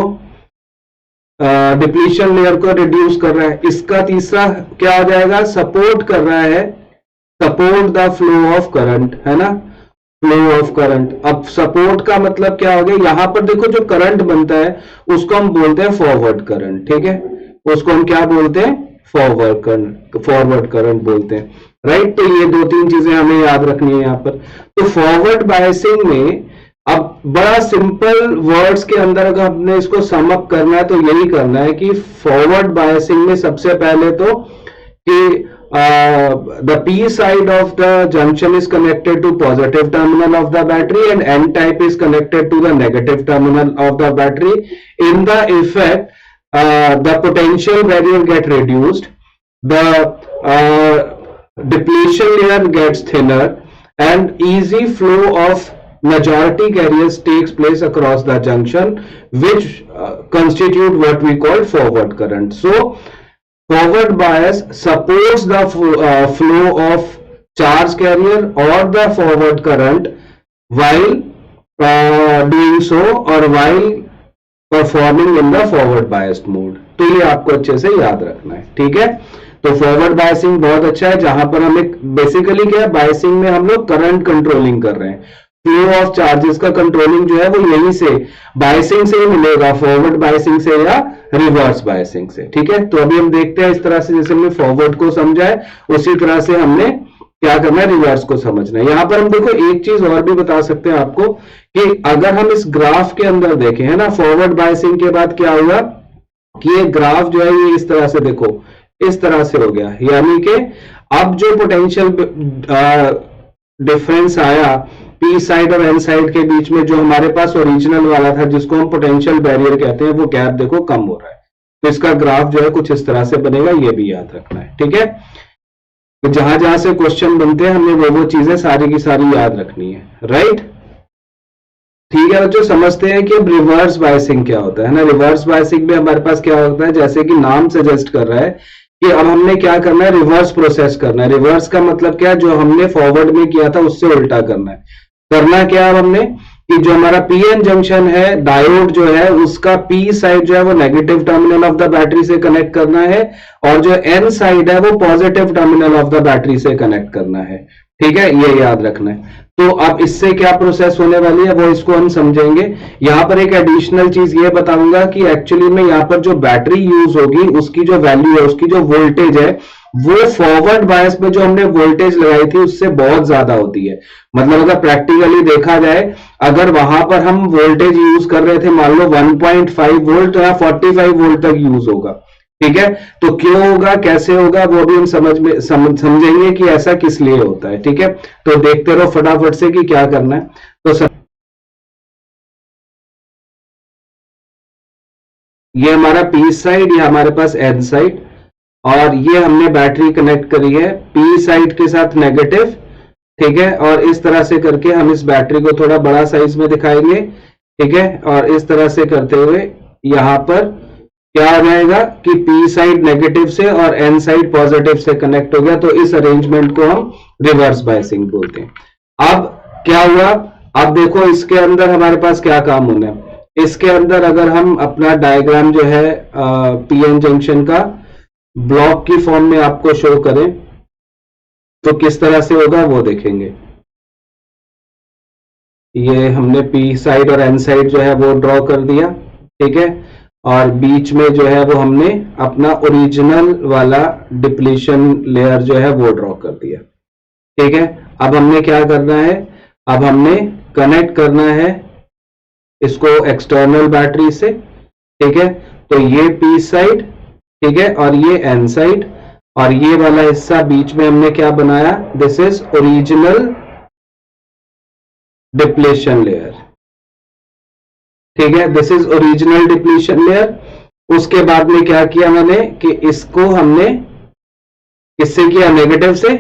डिप्लीशन लेयर को रिड्यूस कर रहा है। इसका तीसरा क्या हो जाएगा, सपोर्ट कर रहा है, support the flow of current, है ना, फ्लो ऑफ करंट। अब सपोर्ट का मतलब क्या हो गया, यहां पर देखो जो करंट बनता है उसको हम बोलते हैं फॉरवर्ड करंट। ठीक है, उसको हम क्या बोलते हैं, फॉरवर्ड करंट बोलते हैं, राइट। तो ये दो तीन चीजें हमें याद रखनी है यहां पर। तो फॉरवर्ड बायसिंग में अब बड़ा सिंपल वर्ड्स के अंदर अगर हमने इसको सम अप करना है तो यही करना है कि फॉरवर्ड बायसिंग में सबसे पहले तो कि the P side of the junction is connected to positive terminal of the battery and N type is connected to the negative terminal of the battery. In the effect, the potential barrier get reduced, the depletion layer gets thinner, and easy flow of majority carriers takes place across the junction, which constitute what we call forward current. So forward bias supports the flow of charge carrier or the forward current while doing so or while performing in the forward biased mode. तो ये आपको अच्छे से याद रखना है। ठीक है, तो फॉरवर्ड बायसिंग बहुत अच्छा है, जहां पर हम एक बेसिकली क्या है, बायसिंग में हम लोग करंट कंट्रोलिंग कर रहे हैं, फ्लो ऑफ चार्जेस का कंट्रोलिंग जो है वो यहीं से बायसिंग से ही मिलेगा, फॉरवर्ड बायसिंग से या रिवर्स बायसिंग से। ठीक है, तो अभी हम देखते हैं इस तरह से जैसे हमने फॉरवर्ड को समझा है उसी तरह से हमने क्या करना है, रिवर्स को समझना है। यहां पर हम देखो एक चीज और भी बता सकते हैं आपको कि अगर हम इस ग्राफ के अंदर देखें, है ना, फॉरवर्ड बायसिंग के बाद क्या होगा कि ये ग्राफ जो है ये इस तरह से देखो, इस तरह से हो गया, यानी कि अब जो पोटेंशियल डिफरेंस आया पी साइड और एन साइड के बीच में, जो हमारे पास ओरिजिनल वाला था जिसको हम पोटेंशियल बैरियर कहते हैं, वो गैप देखो कम हो रहा है। तो इसका ग्राफ जो है कुछ इस तरह से बनेगा, ये भी याद रखना है। ठीक है, तो जहां जहां से क्वेश्चन बनते हैं हमने वो चीजें सारी की सारी याद रखनी है, राइट। ठीक है बच्चों, समझते हैं कि अब रिवर्स बायसिंग क्या होता है ना। रिवर्स बायसिंग में हमारे पास क्या होता है, जैसे कि नाम सजेस्ट कर रहा है कि अब हमने क्या करना है, रिवर्स प्रोसेस करना है। रिवर्स का मतलब क्या, जो हमने फॉरवर्ड में किया था उससे उल्टा करना है। करना क्या है हमने कि जो हमारा पीएन जंक्शन है, डायोड जो है उसका पी साइड जो है वो negative terminal of the battery से कनेक्ट करना है, और जो एन साइड है वो positive terminal of the battery से कनेक्ट करना है। ठीक है, ये याद रखना है। तो अब इससे क्या प्रोसेस होने वाली है वो इसको हम समझेंगे। यहां पर एक एडिशनल चीज ये बताऊंगा कि एक्चुअली में यहां पर जो बैटरी यूज होगी उसकी जो वैल्यू है, उसकी जो वोल्टेज है, वो फॉरवर्ड बायस में जो हमने वोल्टेज लगाई थी उससे बहुत ज्यादा होती है। मतलब अगर प्रैक्टिकली देखा जाए, अगर वहां पर हम वोल्टेज यूज कर रहे थे मान लो 1.5 वोल्ट या 45 वोल्ट तक यूज होगा। ठीक है, तो क्यों होगा, कैसे होगा, वो भी हम समझेंगे कि ऐसा किस लिए होता है। ठीक है, तो देखते रहो फटाफट से कि क्या करना है। तो ये हमारा पी साइड, ये हमारे पास एन साइड, और ये हमने बैटरी कनेक्ट करी है पी साइड के साथ नेगेटिव। ठीक है, और इस तरह से करके हम इस बैटरी को थोड़ा बड़ा साइज में दिखाएंगे। ठीक है, और इस तरह से करते हुए यहां पर क्या हो जाएगा कि पी साइड नेगेटिव से और एन साइड पॉजिटिव से कनेक्ट हो गया। तो इस अरेंजमेंट को हम रिवर्स बायसिंग बोलते हैं। अब क्या हुआ, अब देखो इसके अंदर हमारे पास क्या काम होना है। इसके अंदर अगर हम अपना डायग्राम जो है पीएन जंक्शन का ब्लॉक की फॉर्म में आपको शो करें तो किस तरह से होगा वो देखेंगे। ये हमने पी साइड और एन साइड जो है वो ड्रॉ कर दिया। ठीक है, और बीच में जो है वो हमने अपना ओरिजिनल वाला डिप्लीशन लेयर जो है वो ड्रॉ कर दिया। ठीक है, अब हमने क्या करना है, अब हमने कनेक्ट करना है इसको एक्सटर्नल बैटरी से। ठीक है, तो ये पी साइड, ठीक है, और ये एन साइड, और ये वाला हिस्सा बीच में हमने क्या बनाया, this is original depletion layer. ठीक है, this is original depletion layer. उसके बाद में क्या किया मैंने कि इसको हमने किससे किया, नेगेटिव से,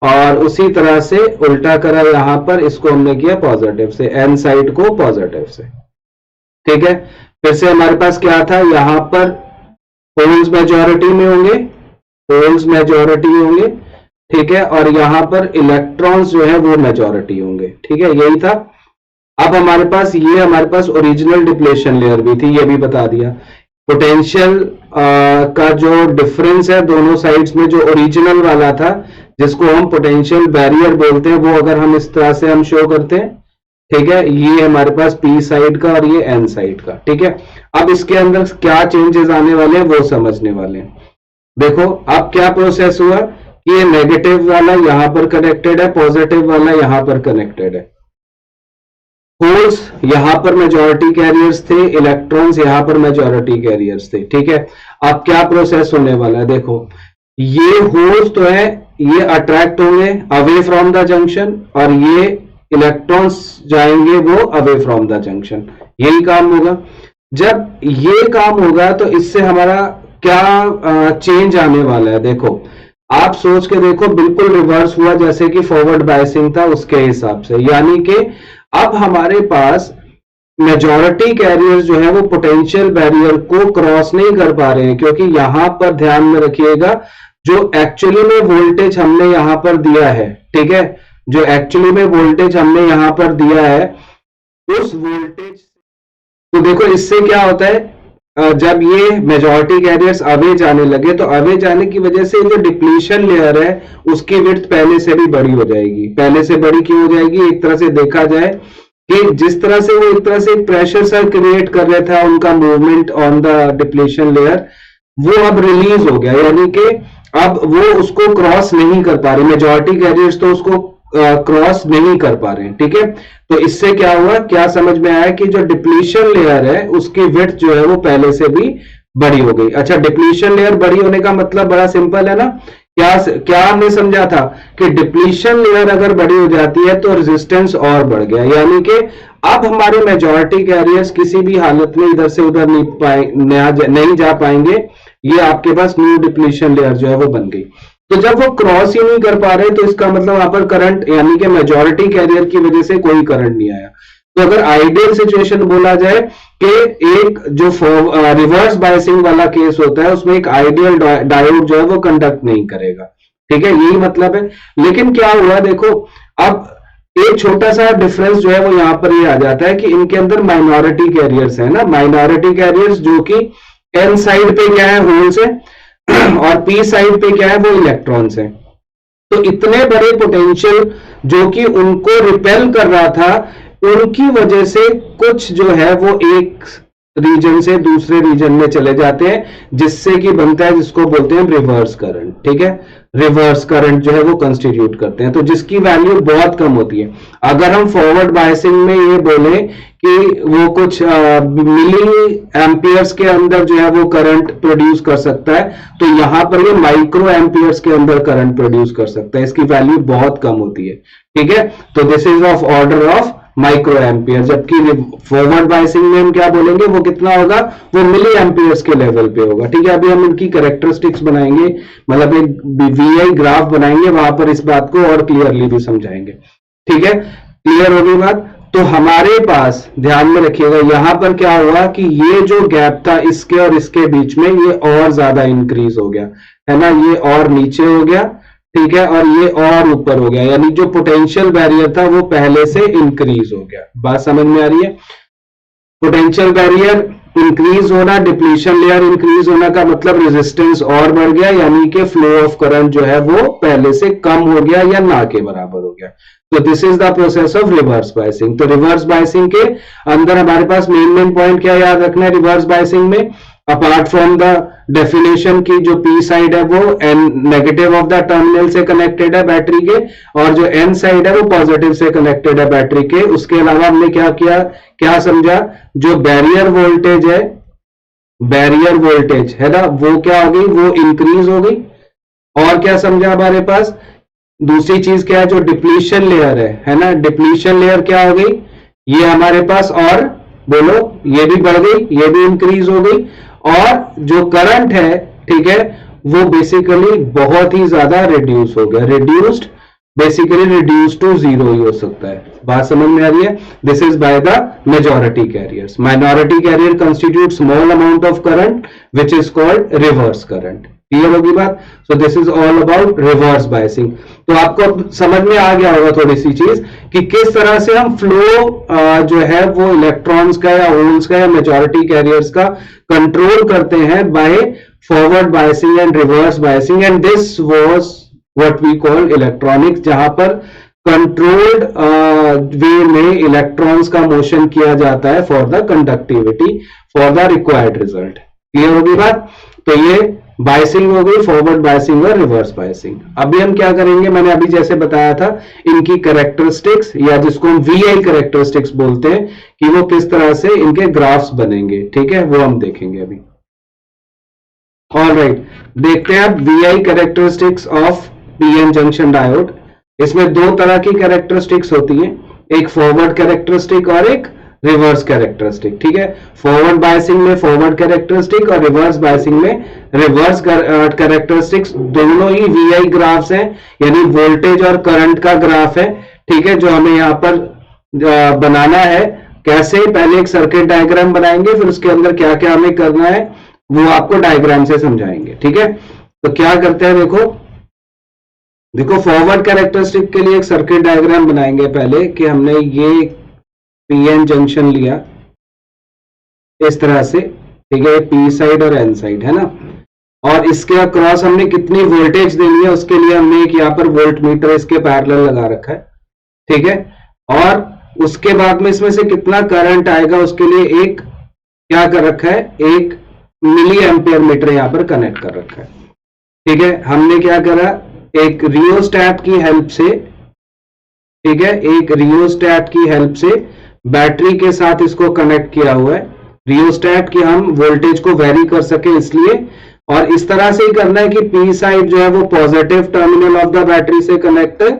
और उसी तरह से उल्टा करा, यहां पर इसको हमने किया पॉजिटिव से, एन साइड को पॉजिटिव से। ठीक है, फिर से हमारे पास क्या था, यहां पर होल्स मेजॉरिटी में होंगे, होल्स मेजॉरिटी होंगे। ठीक है, और यहां पर इलेक्ट्रॉन्स जो है वो मेजॉरिटी होंगे। ठीक है, यही था। अब हमारे पास ये हमारे पास ओरिजिनल डिप्लेशन लेयर भी थी, ये भी बता दिया। पोटेंशियल का जो डिफरेंस है दोनों साइड्स में, जो ओरिजिनल वाला था जिसको हम पोटेंशियल बैरियर बोलते हैं, वो अगर हम इस तरह से हम शो करते हैं, ठीक है, ये हमारे पास पी साइड का और ये एन साइड का। ठीक है, अब इसके अंदर क्या चेंजेस आने वाले हैं वो समझने वाले हैं। देखो अब क्या प्रोसेस हुआ कि ये नेगेटिव वाला यहां पर कनेक्टेड है, पॉजिटिव वाला यहां पर कनेक्टेड है। होल्स यहां पर मेजॉरिटी कैरियर्स थे, इलेक्ट्रॉन्स यहां पर मेजॉरिटी कैरियर्स थे। ठीक है, अब क्या प्रोसेस होने वाला है, देखो ये होल्स तो है, ये अट्रैक्ट होंगे अवे फ्रॉम द जंक्शन, और ये इलेक्ट्रॉन्स जाएंगे वो अवे फ्रॉम द जंक्शन। यही काम होगा। जब ये काम होगा तो इससे हमारा क्या चेंज आने वाला है, देखो आप सोच के देखो, बिल्कुल रिवर्स हुआ जैसे कि फॉरवर्ड बायसिंग था उसके हिसाब से। यानी कि अब हमारे पास मेजॉरिटी कैरियर्स जो है वो पोटेंशियल बैरियर को क्रॉस नहीं कर पा रहे हैं, क्योंकि यहां पर ध्यान में रखिएगा जो एक्चुअली में वोल्टेज हमने यहां पर दिया है, ठीक है, जो एक्चुअली में वोल्टेज हमने यहां पर दिया है, उस वोल्टेज, तो देखो इससे क्या होता है, जब ये मेजॉरिटी कैरियर्स अवे जाने लगे तो अवे जाने की वजह से जो डिप्लीशन लेयर है उसकी विड्थ पहले से भी बड़ी हो जाएगी। पहले से बड़ी क्यों हो जाएगी, एक तरह से देखा जाए कि जिस तरह से वो एक तरह से प्रेशर सर क्रिएट कर रहा था उनका movement on the depletion layer, वो अब रिलीज हो गया, यानी कि अब वो उसको क्रॉस नहीं कर पा रहे, मेजॉरिटी कैरियर्स तो उसको क्रॉस नहीं कर पा रहे हैं। ठीक है, तो इससे क्या हुआ, क्या समझ में आया कि जो डिप्लीशन लेयर है उसकी विड्थ जो है वो पहले से भी बड़ी हो गई। अच्छा, डिप्लीशन लेयर बड़ी होने का मतलब बड़ा सिंपल है ना, क्या क्या हमने समझा था कि डिप्लीशन लेयर अगर बड़ी हो जाती है तो रेजिस्टेंस और बढ़ गया, यानी कि अब हमारे मेजॉरिटी कैरियर्स किसी भी हालत में इधर से उधर नहीं जा पाएंगे। ये आपके पास न्यू डिप्लीशन लेयर जो है वो बन गई। तो जब वो क्रॉस ही नहीं कर पा रहे तो इसका मतलब वहां पर करंट, यानी कि मेजॉरिटी कैरियर की वजह से कोई करंट नहीं आया। तो अगर आइडियल सिचुएशन बोला जाए कि एक जो रिवर्स बायसिंग वाला केस होता है उसमें एक आइडियल डायोड जो है वो कंडक्ट नहीं करेगा। ठीक है, यही मतलब है। लेकिन क्या हुआ, देखो अब एक छोटा सा डिफरेंस जो है वो यहां पर ये आ जाता है कि इनके अंदर माइनॉरिटी कैरियर्स है ना, माइनॉरिटी कैरियर्स जो कि एन साइड पे क्या है, होल्स है, और पी साइड पे क्या है, वो इलेक्ट्रॉन्स है। तो इतने बड़े पोटेंशियल जो कि उनको रिपेल कर रहा था, उनकी वजह से कुछ जो है वो एक रीजन से दूसरे रीजन में चले जाते हैं, जिससे कि बनता है, जिसको बोलते हैं रिवर्स करंट। ठीक है, रिवर्स करंट जो है वो कंस्टिट्यूट करते हैं, तो जिसकी वैल्यू बहुत कम होती है। अगर हम फॉरवर्ड बायसिंग में ये बोले कि वो कुछ मिली एम्पियर्स के अंदर जो है वो करंट प्रोड्यूस कर सकता है, तो यहां पर ये माइक्रो एम्पियर्स के अंदर करंट प्रोड्यूस कर सकता है, इसकी वैल्यू बहुत कम होती है। ठीक है, तो this is of order of micro ampere, जबकि फॉरवर्ड बायसिंग में हम क्या बोलेंगे, वो कितना होगा, वो मिली एम्पियर्स के लेवल पे होगा। ठीक है, अभी हम इनकी कैरेक्टरिस्टिक्स बनाएंगे, मतलब एक वीआई ग्राफ बनाएंगे, वहां पर इस बात को और क्लियरली भी समझाएंगे। ठीक है, क्लियर होगी बात। तो हमारे पास ध्यान में रखिएगा, यहां पर क्या हुआ कि ये जो गैप था इसके और इसके बीच में, ये और ज्यादा इंक्रीज हो गया, है ना, ये और नीचे हो गया। ठीक है, और ये और ऊपर हो गया, यानी जो पोटेंशियल बैरियर था वो पहले से इंक्रीज हो गया। बात समझ में आ रही है, पोटेंशियल बैरियर इंक्रीज होना, डिप्लीशन लेयर इंक्रीज होना का मतलब रेजिस्टेंस और बढ़ गया, यानी कि फ्लो ऑफ करंट जो है वो पहले से कम हो गया या ना के बराबर हो गया। तो this is the process of reverse biasing. तो रिवर्स बायसिंग के अंदर हमारे पास मेन पॉइंट क्या याद रखना है रिवर्स बायसिंग में, अपार्ट फ्रॉम द डेफिनेशन की जो पी साइड है वो N negative of the terminal से कनेक्टेड है बैटरी के, और जो एन साइड है वो पॉजिटिव से कनेक्टेड है बैटरी के। उसके अलावा हमने क्या किया, क्या समझा, जो बैरियर वोल्टेज है, बैरियर वोल्टेज है ना, वो क्या हो गई, वो इंक्रीज हो गई। और क्या समझा हमारे पास? दूसरी चीज क्या है, जो डिप्लीशन लेयर है ना, डिप्लीशन लेयर क्या हो गई, ये हमारे पास, और बोलो, ये भी बढ़ गई, ये भी इंक्रीज हो गई, और जो करंट है, ठीक है, वो बेसिकली बहुत ही ज्यादा रिड्यूस हो गया, reduced, basically reduce to zero ही हो सकता है। बात समझ में आ रही है? This is by the majority carriers. Minority carrier constitute small amount of current which is called reverse current. Clear होगी बात? So this is all about reverse biasing. तो आपको समझ में आ गया होगा थोड़ी सी चीज कि किस तरह से हम फ्लो जो है वो इलेक्ट्रॉन्स का या होल्स का या मेजॉरिटी कैरियर्स का कंट्रोल करते हैं by forward biasing and reverse biasing, and this was what we call electronics, जहां पर कंट्रोल्ड वे में इलेक्ट्रॉन्स का मोशन किया जाता है for the conductivity, for the required result. Clear होगी बात? तो ये बायसिंग हो गई, फॉरवर्ड बायसिंग और रिवर्स बायसिंग। अभी हम क्या करेंगे, मैंने अभी जैसे बताया था, इनकी कैरेक्टरिस्टिक्स, या जिसको हम वीआई कैरेक्टरिस्टिक्स बोलते हैं, कि वो किस तरह से इनके ग्राफ्स बनेंगे, ठीक है, वो हम देखेंगे अभी। ऑलराइट, देखते हैं अब VI characteristics of PN junction diode. इसमें दो तरह की कैरेक्टरिस्टिक्स होती हैं, एक फॉरवर्ड कैरेक्टरिस्टिक और एक रिवर्स कैरेक्टरिस्टिक, ठीक है। फॉरवर्ड बायसिंग में फॉरवर्ड कैरेक्टरिस्टिक और रिवर्स बायसिंग में रिवर्स कैरेक्टरिस्टिक्स, दोनों ही वीआई ग्राफ्स हैं, यानी वोल्टेज और करंट का ग्राफ है, ठीक है, जो हमें यहां पर बनाना है। कैसे? पहले एक सर्किट डायग्राम बनाएंगे, फिर उसके अंदर क्या क्या हमें करना है वो आपको डायग्राम से समझाएंगे, ठीक है। तो क्या करते हैं, देखो फॉरवर्ड कैरेक्टरिस्टिक के लिए एक सर्किट डायग्राम बनाएंगे पहले, कि हमने ये पीएन जंक्शन लिया इस तरह से, ठीक है, पी साइड और एन साइड है ना, और इसके अक्रॉस हमने कितनी वोल्टेज देनी है उसके लिए हमने एक यहाँ पर वोल्ट मीटर इसके पैरेलल लगा रखा है, ठीक है, और उसके बाद में इसमें से कितना करंट आएगा उसके लिए एक क्या कर रखा है, एक मिली एम्पियर मीटर यहां पर कनेक्ट कर रखा है, ठीक है। हमने क्या करा, एक रियोस्टैट की हेल्प से, ठीक है, एक रियोस्टैट की हेल्प से बैटरी के साथ इसको कनेक्ट किया हुआ है। रियोस्टैट की हम वोल्टेज को वेरी कर सके इसलिए, और इस तरह से ही करना है कि पी साइड जो है वो positive terminal of the battery से कनेक्ट है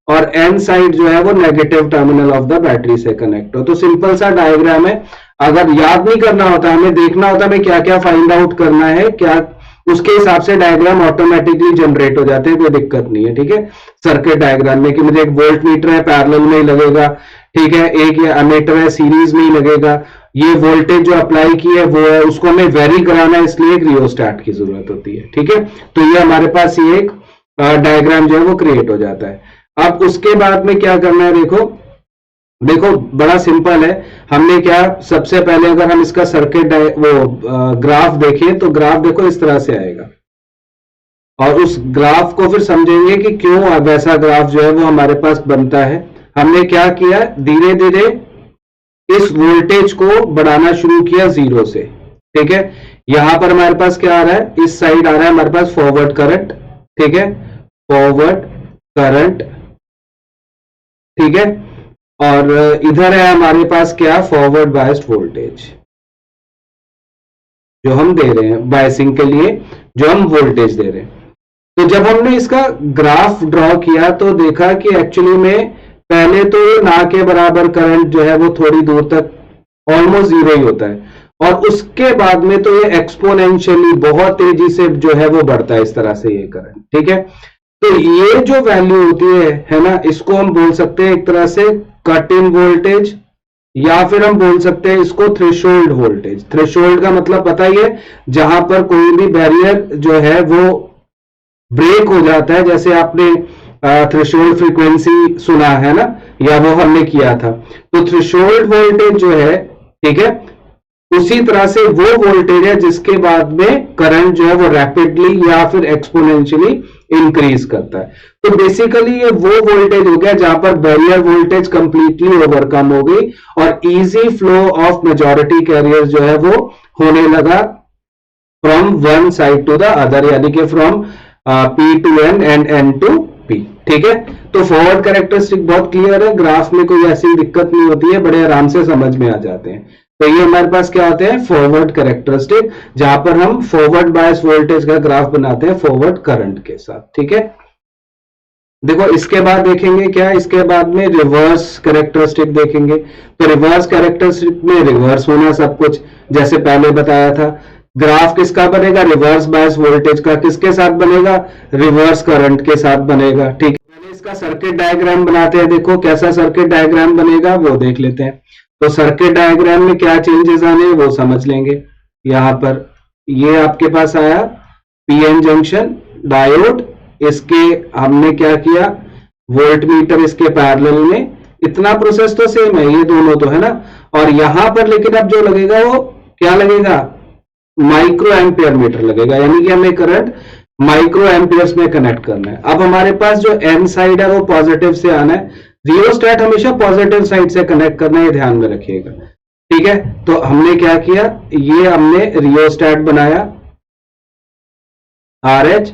और एन साइड जो है वो negative terminal of the battery से कनेक्ट हो। तो सिंपल सा डायग्राम है, अगर याद नहीं करना होता, हमें देखना होता हमें क्या क्या फाइंड आउट करना है, क्या उसके हिसाब से डायग्राम ऑटोमेटिकली जनरेट हो जाते हैं, कोई दिक्कत नहीं है, ठीक है। सर्किट डायग्राम में कि मुझे एक वोल्ट मीटर है पैरेलल में ही लगेगा, ठीक है, एक ये अमीटर है सीरीज में ही लगेगा, ये वोल्टेज जो अप्लाई की है वो है, उसको हमें वेरी कराना है, इसलिए एक रियोस्टैट की जरूरत होती है, ठीक है। तो ये हमारे पास ये एक डायग्राम जो है वो क्रिएट हो जाता है। अब उसके बाद में क्या करना है, देखो बड़ा सिंपल है। हमने क्या, सबसे पहले अगर हम इसका सर्किट ग्राफ देखें तो ग्राफ देखो इस तरह से आएगा, और उस ग्राफ को फिर समझेंगे कि क्यों वैसा ग्राफ जो है वो हमारे पास बनता है। हमने क्या किया, धीरे धीरे इस वोल्टेज को बढ़ाना शुरू किया जीरो से, ठीक है। यहां पर हमारे पास क्या आ रहा है, इस साइड आ रहा है हमारे पास फॉरवर्ड करंट, ठीक है, फॉरवर्ड करंट, ठीक है, और इधर है हमारे पास क्या, फॉरवर्ड बायस्ड वोल्टेज जो हम दे रहे हैं बायसिंग के लिए, जो हम वोल्टेज दे रहे हैं। तो जब हमने इसका ग्राफ ड्रॉ किया तो देखा कि एक्चुअली में पहले तो ये ना के बराबर करंट जो है वो थोड़ी दूर तक ऑलमोस्ट जीरो ही होता है, और उसके बाद में तो ये एक्सपोनेंशियली बहुत तेजी से जो है वो बढ़ता है इस तरह से ये करंट, ठीक है। तो ये जो वैल्यू होती है ना, इसको हम बोल सकते हैं एक तरह से कट इन वोल्टेज, या फिर हम बोल सकते हैं इसको थ्रेशोल्ड वोल्टेज। थ्रेशोल्ड का मतलब पता ही है, जहां पर कोई भी बैरियर जो है वो ब्रेक हो जाता है, जैसे आपने थ्रेशोल्ड फ्रीक्वेंसी सुना है ना, या वो हमने किया था। तो थ्रेशोल्ड वोल्टेज जो है, ठीक है, उसी तरह से वो वोल्टेज है जिसके बाद में करंट जो है वो रैपिडली या फिर एक्सपोनेंशियली इंक्रीज करता है। तो बेसिकली ये वो वोल्टेज हो गया जहां पर बैरियर वोल्टेज कंप्लीटली ओवरकम हो गई और easy flow of majority carrier जो है वो होने लगा from one side to the other, यानी कि from P to N and N to P. ठीक है, तो फॉरवर्ड कैरेक्टरिस्टिक बहुत क्लियर है, ग्राफ में कोई ऐसी दिक्कत नहीं होती है, बड़े आराम से समझ में आ जाते हैं। तो ये हमारे पास क्या होते हैं, फॉरवर्ड कैरेक्टरिस्टिक, जहां पर हम फॉरवर्ड बायस वोल्टेज का ग्राफ बनाते हैं फॉरवर्ड करंट के साथ। ठीक है, देखो इसके बाद देखेंगे क्या, इसके बाद में रिवर्स कैरेक्टरिस्टिक देखेंगे। तो रिवर्स कैरेक्टरिस्टिक में रिवर्स होना सब कुछ, जैसे पहले बताया था। ग्राफ किसका बनेगा, रिवर्स बायस वोल्टेज का, किसके साथ बनेगा, रिवर्स करंट के साथ बनेगा। ठीक है, पहले इसका सर्किट डायग्राम बनाते हैं। देखो कैसा सर्किट डायग्राम बनेगा वो देख लेते हैं। तो सर्किट डायग्राम में क्या चेंजेस आने हैं वो समझ लेंगे। यहां पर ये आपके पास आया पीएन जंक्शन डायोड, इसके हमने क्या किया, वोल्ट मीटर इसके पैरेलल में, इतना प्रोसेस तो सेम है, ये दोनों तो है ना। और यहां पर लेकिन अब जो लगेगा वो क्या लगेगा, माइक्रो एम्पियर मीटर लगेगा, यानी कि हमें करंट माइक्रो एम्पियर्स में कनेक्ट करना है। अब हमारे पास जो एन साइड है वो पॉजिटिव से आना है, रियोस्टेट हमेशा पॉजिटिव साइड से कनेक्ट करना है, ध्यान में रखिएगा। ठीक है, तो हमने क्या किया, ये हमने रियोस्टेट बनाया RH।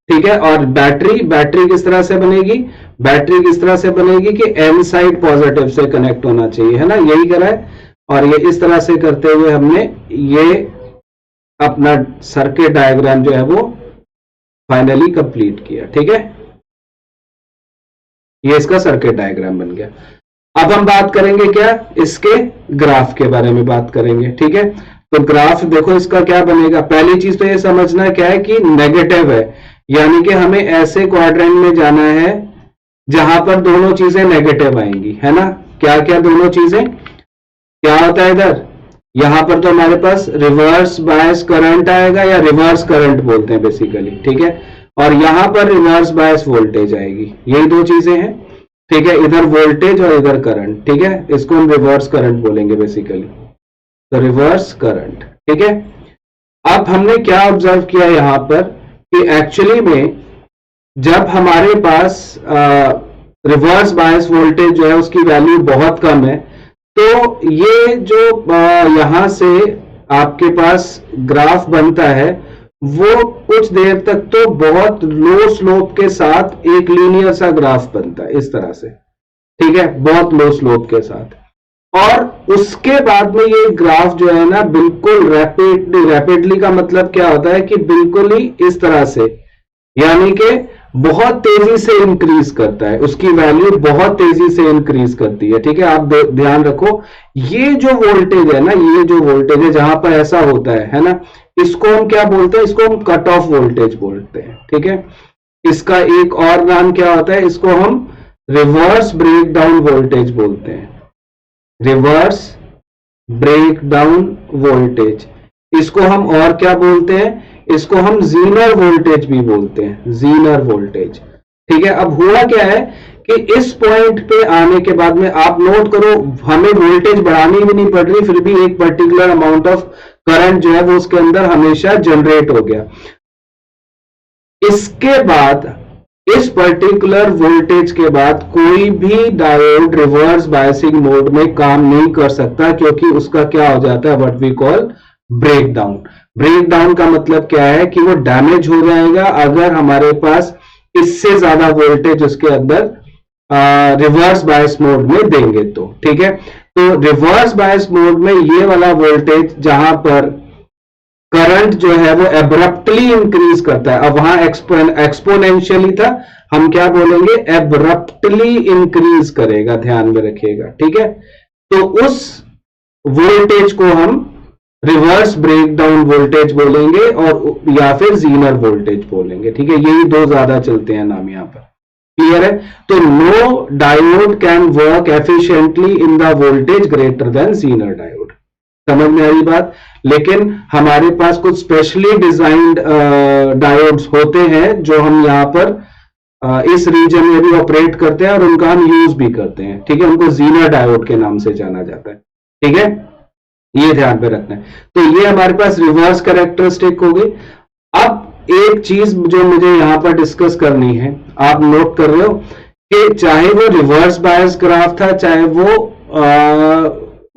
ठीक है, और बैटरी किस तरह से बनेगी, बैटरी किस तरह से बनेगी कि एन साइड पॉजिटिव से कनेक्ट होना चाहिए, है ना, यही करा है। और ये इस तरह से करते हुए हमने ये अपना सर्किट डायग्राम जो है वो फाइनली कंप्लीट किया। ठीक है, ये इसका सर्किट डायग्राम बन गया। अब हम बात करेंगे क्या, इसके ग्राफ के बारे में बात करेंगे। ठीक है, तो ग्राफ देखो इसका क्या बनेगा, पहली चीज तो ये समझना क्या है कि नेगेटिव है, यानी कि हमें ऐसे क्वाड्रेंट में जाना है जहां पर दोनों चीजें नेगेटिव आएंगी, है ना। क्या क्या दोनों चीजें, क्या होता है इधर, यहां पर तो हमारे पास रिवर्स बायस करंट आएगा, या रिवर्स करंट बोलते हैं बेसिकली। ठीक है, और यहां पर रिवर्स बायस वोल्टेज आएगी, यही दो चीजें हैं। ठीक है, इधर वोल्टेज और इधर करंट। ठीक है, इसको हम रिवर्स करंट बोलेंगे बेसिकली, तो रिवर्स करंट। ठीक है, अब हमने क्या ऑब्जर्व किया यहां पर कि एक्चुअली में जब हमारे पास रिवर्स बायस वोल्टेज जो है उसकी वैल्यू बहुत कम है, तो ये जो यहां से आपके पास ग्राफ बनता है वो कुछ देर तक तो बहुत लो स्लोप के साथ एक लीनियर सा ग्राफ बनता है इस तरह से। ठीक है, बहुत लो स्लोप के साथ, और उसके बाद में ये ग्राफ जो है ना बिल्कुल रैपिडली का मतलब क्या होता है कि बिल्कुल ही इस तरह से, यानी कि बहुत तेजी से इंक्रीज करता है, उसकी वैल्यू बहुत तेजी से इंक्रीज करती है। ठीक है, आप ध्यान रखो, ये जो वोल्टेज है ना, ये जो वोल्टेज है जहां पर ऐसा होता है ना, इसको हम क्या बोलते हैं, इसको हम कट ऑफ वोल्टेज बोलते हैं। ठीक है, इसका एक और नाम क्या होता है, इसको हम रिवर्स ब्रेकडाउन वोल्टेज बोलते हैं, रिवर्स ब्रेकडाउन वोल्टेज। इसको हम और क्या बोलते हैं, इसको हम जीनर वोल्टेज भी बोलते हैं, जीनर वोल्टेज। ठीक है, अब हुआ क्या है कि इस पॉइंट पे आने के बाद में आप नोट करो, हमें वोल्टेज बढ़ानी भी नहीं पड़ रही, फिर भी एक पर्टिकुलर अमाउंट ऑफ करंट जो है वो उसके अंदर हमेशा जनरेट हो गया। इसके बाद इस पर्टिकुलर वोल्टेज के बाद कोई भी डायोड रिवर्स बायसिंग मोड में काम नहीं कर सकता, क्योंकि उसका क्या हो जाता है, what we call breakdown. Breakdown का मतलब क्या है कि वो डैमेज हो जाएगा अगर हमारे पास इससे ज्यादा वोल्टेज उसके अंदर रिवर्स बायस मोड में देंगे तो। ठीक है, तो रिवर्स बायस मोड में ये वाला वोल्टेज जहां पर करंट जो है वो एब्रप्टली इंक्रीज करता है, अब वहां एक्सपोनेंशियली था, हम क्या बोलेंगे, एब्रप्टली इंक्रीज करेगा, ध्यान में रखिएगा। ठीक है, तो उस वोल्टेज को हम रिवर्स ब्रेकडाउन वोल्टेज बोलेंगे, और या फिर जीनर वोल्टेज बोलेंगे। ठीक है, यही दो ज्यादा चलते हैं नाम यहां पर, क्लियर है। तो no diode can work efficiently in the voltage greater than Zener diode, समझ में आई बात। लेकिन हमारे पास कुछ स्पेशली डिजाइंड डायोड्स होते हैं जो हम यहां पर इस रीजन में भी ऑपरेट करते हैं और उनका हम यूज भी करते हैं। ठीक है, उनको जीनर डायोड के नाम से जाना जाता है। ठीक है, ये ध्यान में रखना है। तो ये हमारे पास रिवर्स कैरेक्टरिस्टिक हो गई। अब एक चीज जो मुझे यहां पर डिस्कस करनी है, आप नोट कर रहे हो कि चाहे वो रिवर्स बायस ग्राफ था, चाहे वो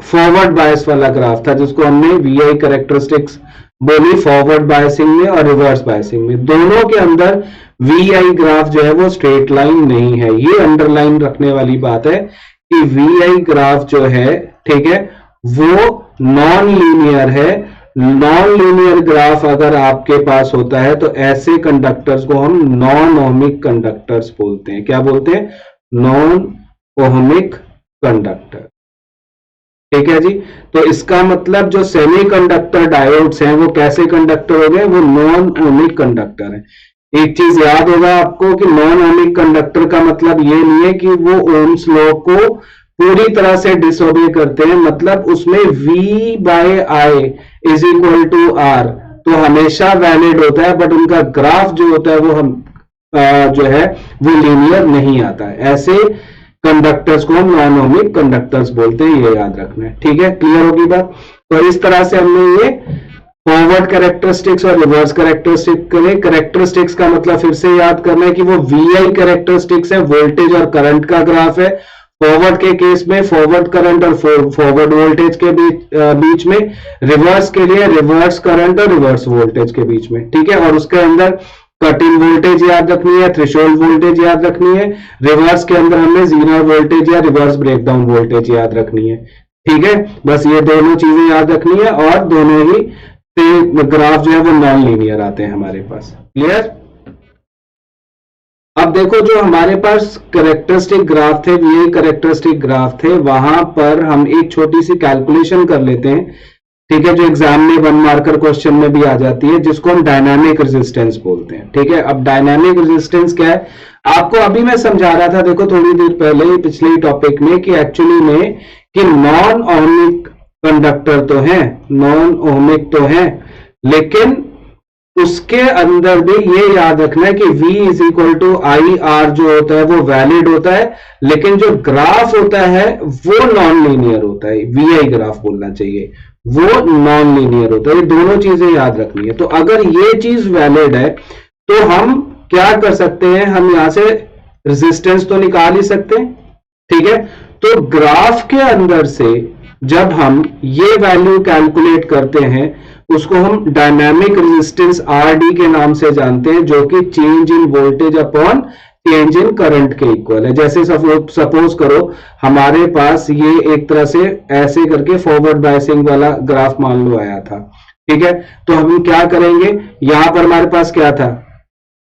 फॉरवर्ड बायस वाला ग्राफ था, जिसको हमने VI कैरेक्टरिस्टिक्स बोली फॉरवर्ड बायसिंग में और रिवर्स बायसिंग में, दोनों के अंदर वी आई ग्राफ जो है वो स्ट्रेट लाइन नहीं है। ये अंडरलाइन रखने वाली बात है कि वी आई ग्राफ जो है, ठीक है, वो नॉन लीनियर है। नॉन लीनियर ग्राफ अगर आपके पास होता है तो ऐसे कंडक्टर्स को हम नॉन ओहमिक कंडक्टर्स बोलते हैं। क्या बोलते हैं? Non ohmic conductor. ठीक है जी। तो इसका मतलब जो सेमीकंडक्टर डायोड्स हैं वो कैसे कंडक्टर हो गए? वो नॉन ओहमिक कंडक्टर है। एक चीज याद होगा आपको कि नॉन ओहमिक कंडक्टर का मतलब ये नहीं है कि वो ओम्स लॉ को पूरी तरह से डिसओबे करते हैं, मतलब उसमें V by I is equal to R तो हमेशा वैलिड होता है, बट उनका ग्राफ जो होता है वो हम जो है वो लीनियर नहीं आता है। ऐसे कंडक्टर्स को हम नॉन ओहमिक कंडक्टर्स बोलते हैं, ये याद रखना है। ठीक है, क्लियर होगी बात? तो इस तरह से हमने ये फॉरवर्ड कैरेक्टरिस्टिक्स और रिवर्स कैरेक्टरिस्टिक करें। कैरेक्टरिस्टिक्स का मतलब फिर से याद करना है कि वो VI कैरेक्टरिस्टिक्स है, वोल्टेज और करंट का ग्राफ है। फॉरवर्ड के केस में फॉरवर्ड करंट और फॉरवर्ड वोल्टेज के बीच में, रिवर्स के लिए रिवर्स करंट और रिवर्स वोल्टेज के बीच में। ठीक है, और उसके अंदर कट इन वोल्टेज याद रखनी है, थ्रेशोल्ड वोल्टेज याद रखनी है। रिवर्स के अंदर हमें जीरो वोल्टेज या रिवर्स ब्रेकडाउन वोल्टेज याद रखनी है। ठीक है, बस ये दोनों चीजें याद रखनी है और दोनों ही ग्राफ जो है वो नॉन लीनियर आते हैं हमारे पास। क्लियर? अब देखो, जो हमारे पास कैरेक्टरिस्टिक ग्राफ थे, ये कैरेक्टरिस्टिक ग्राफ थे, वहां पर हम एक छोटी सी कैलकुलेशन कर लेते हैं। ठीक है, जो एग्जाम में 1 मार्कर क्वेश्चन में भी आ जाती है, जिसको हम डायनामिक रेजिस्टेंस बोलते हैं। ठीक है, अब डायनामिक रेजिस्टेंस क्या है आपको अभी मैं समझा रहा था, देखो थोड़ी देर पहले पिछले टॉपिक में, कि एक्चुअली में कि नॉन ओहमिक कंडक्टर तो है, नॉन ओहमिक तो है, लेकिन उसके अंदर भी ये याद रखना है कि V is equal to I R जो होता है वो वैलिड होता है, लेकिन जो ग्राफ होता है वो नॉन लीनियर होता है। VI ग्राफ बोलना चाहिए, वो नॉन लीनियर होता है। ये दोनों चीजें याद रखनी है। तो अगर ये चीज वैलिड है तो हम क्या कर सकते हैं, हम यहां से रेजिस्टेंस तो निकाल ही सकते हैं। ठीक है, तो ग्राफ के अंदर से जब हम ये वैल्यू कैलकुलेट करते हैं उसको हम डायनामिक रेजिस्टेंस RD के नाम से जानते हैं, जो कि change in voltage upon change in current के इक्वल है। जैसे सपोज करो हमारे पास ये एक तरह से ऐसे करके फॉरवर्ड बायसिंग वाला ग्राफ मान लो आया था। ठीक है, तो हम क्या करेंगे, यहां पर हमारे पास क्या था,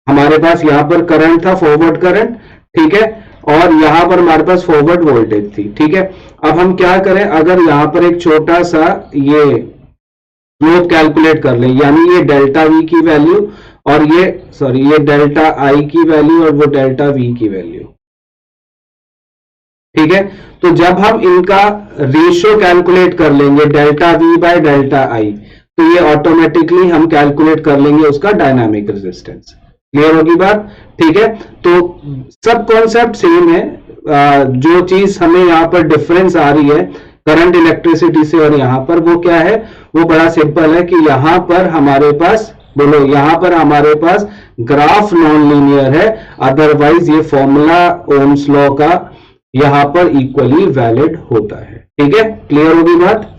हमारे पास यहां पर करंट था, फॉरवर्ड करंट। ठीक है, और यहां पर हमारे पास फॉरवर्ड वोल्टेज थी। ठीक है, अब हम क्या करें, अगर यहां पर एक छोटा सा ये स्लोप कैलकुलेट कर लें, यानी ये डेल्टा V की वैल्यू और ये डेल्टा I की वैल्यू और वो डेल्टा V की वैल्यू। ठीक है, तो जब हम इनका रेशियो कैलकुलेट कर लेंगे delta V by delta I, तो ये ऑटोमेटिकली हम कैलकुलेट कर लेंगे उसका डायनामिक रेजिस्टेंस। क्लियर होगी बात? ठीक है, तो सब कॉन्सेप्ट सेम है। जो चीज हमें यहां पर डिफरेंस आ रही है करंट इलेक्ट्रिसिटी से और यहां पर, वो क्या है, वो बड़ा सिंपल है कि यहां पर हमारे पास, बोलो, यहां पर हमारे पास ग्राफ नॉन लीनियर है, अदरवाइज ये फॉर्मूला ओम्स लॉ का यहां पर इक्वली वैलिड होता है। ठीक है, क्लियर होगी बात?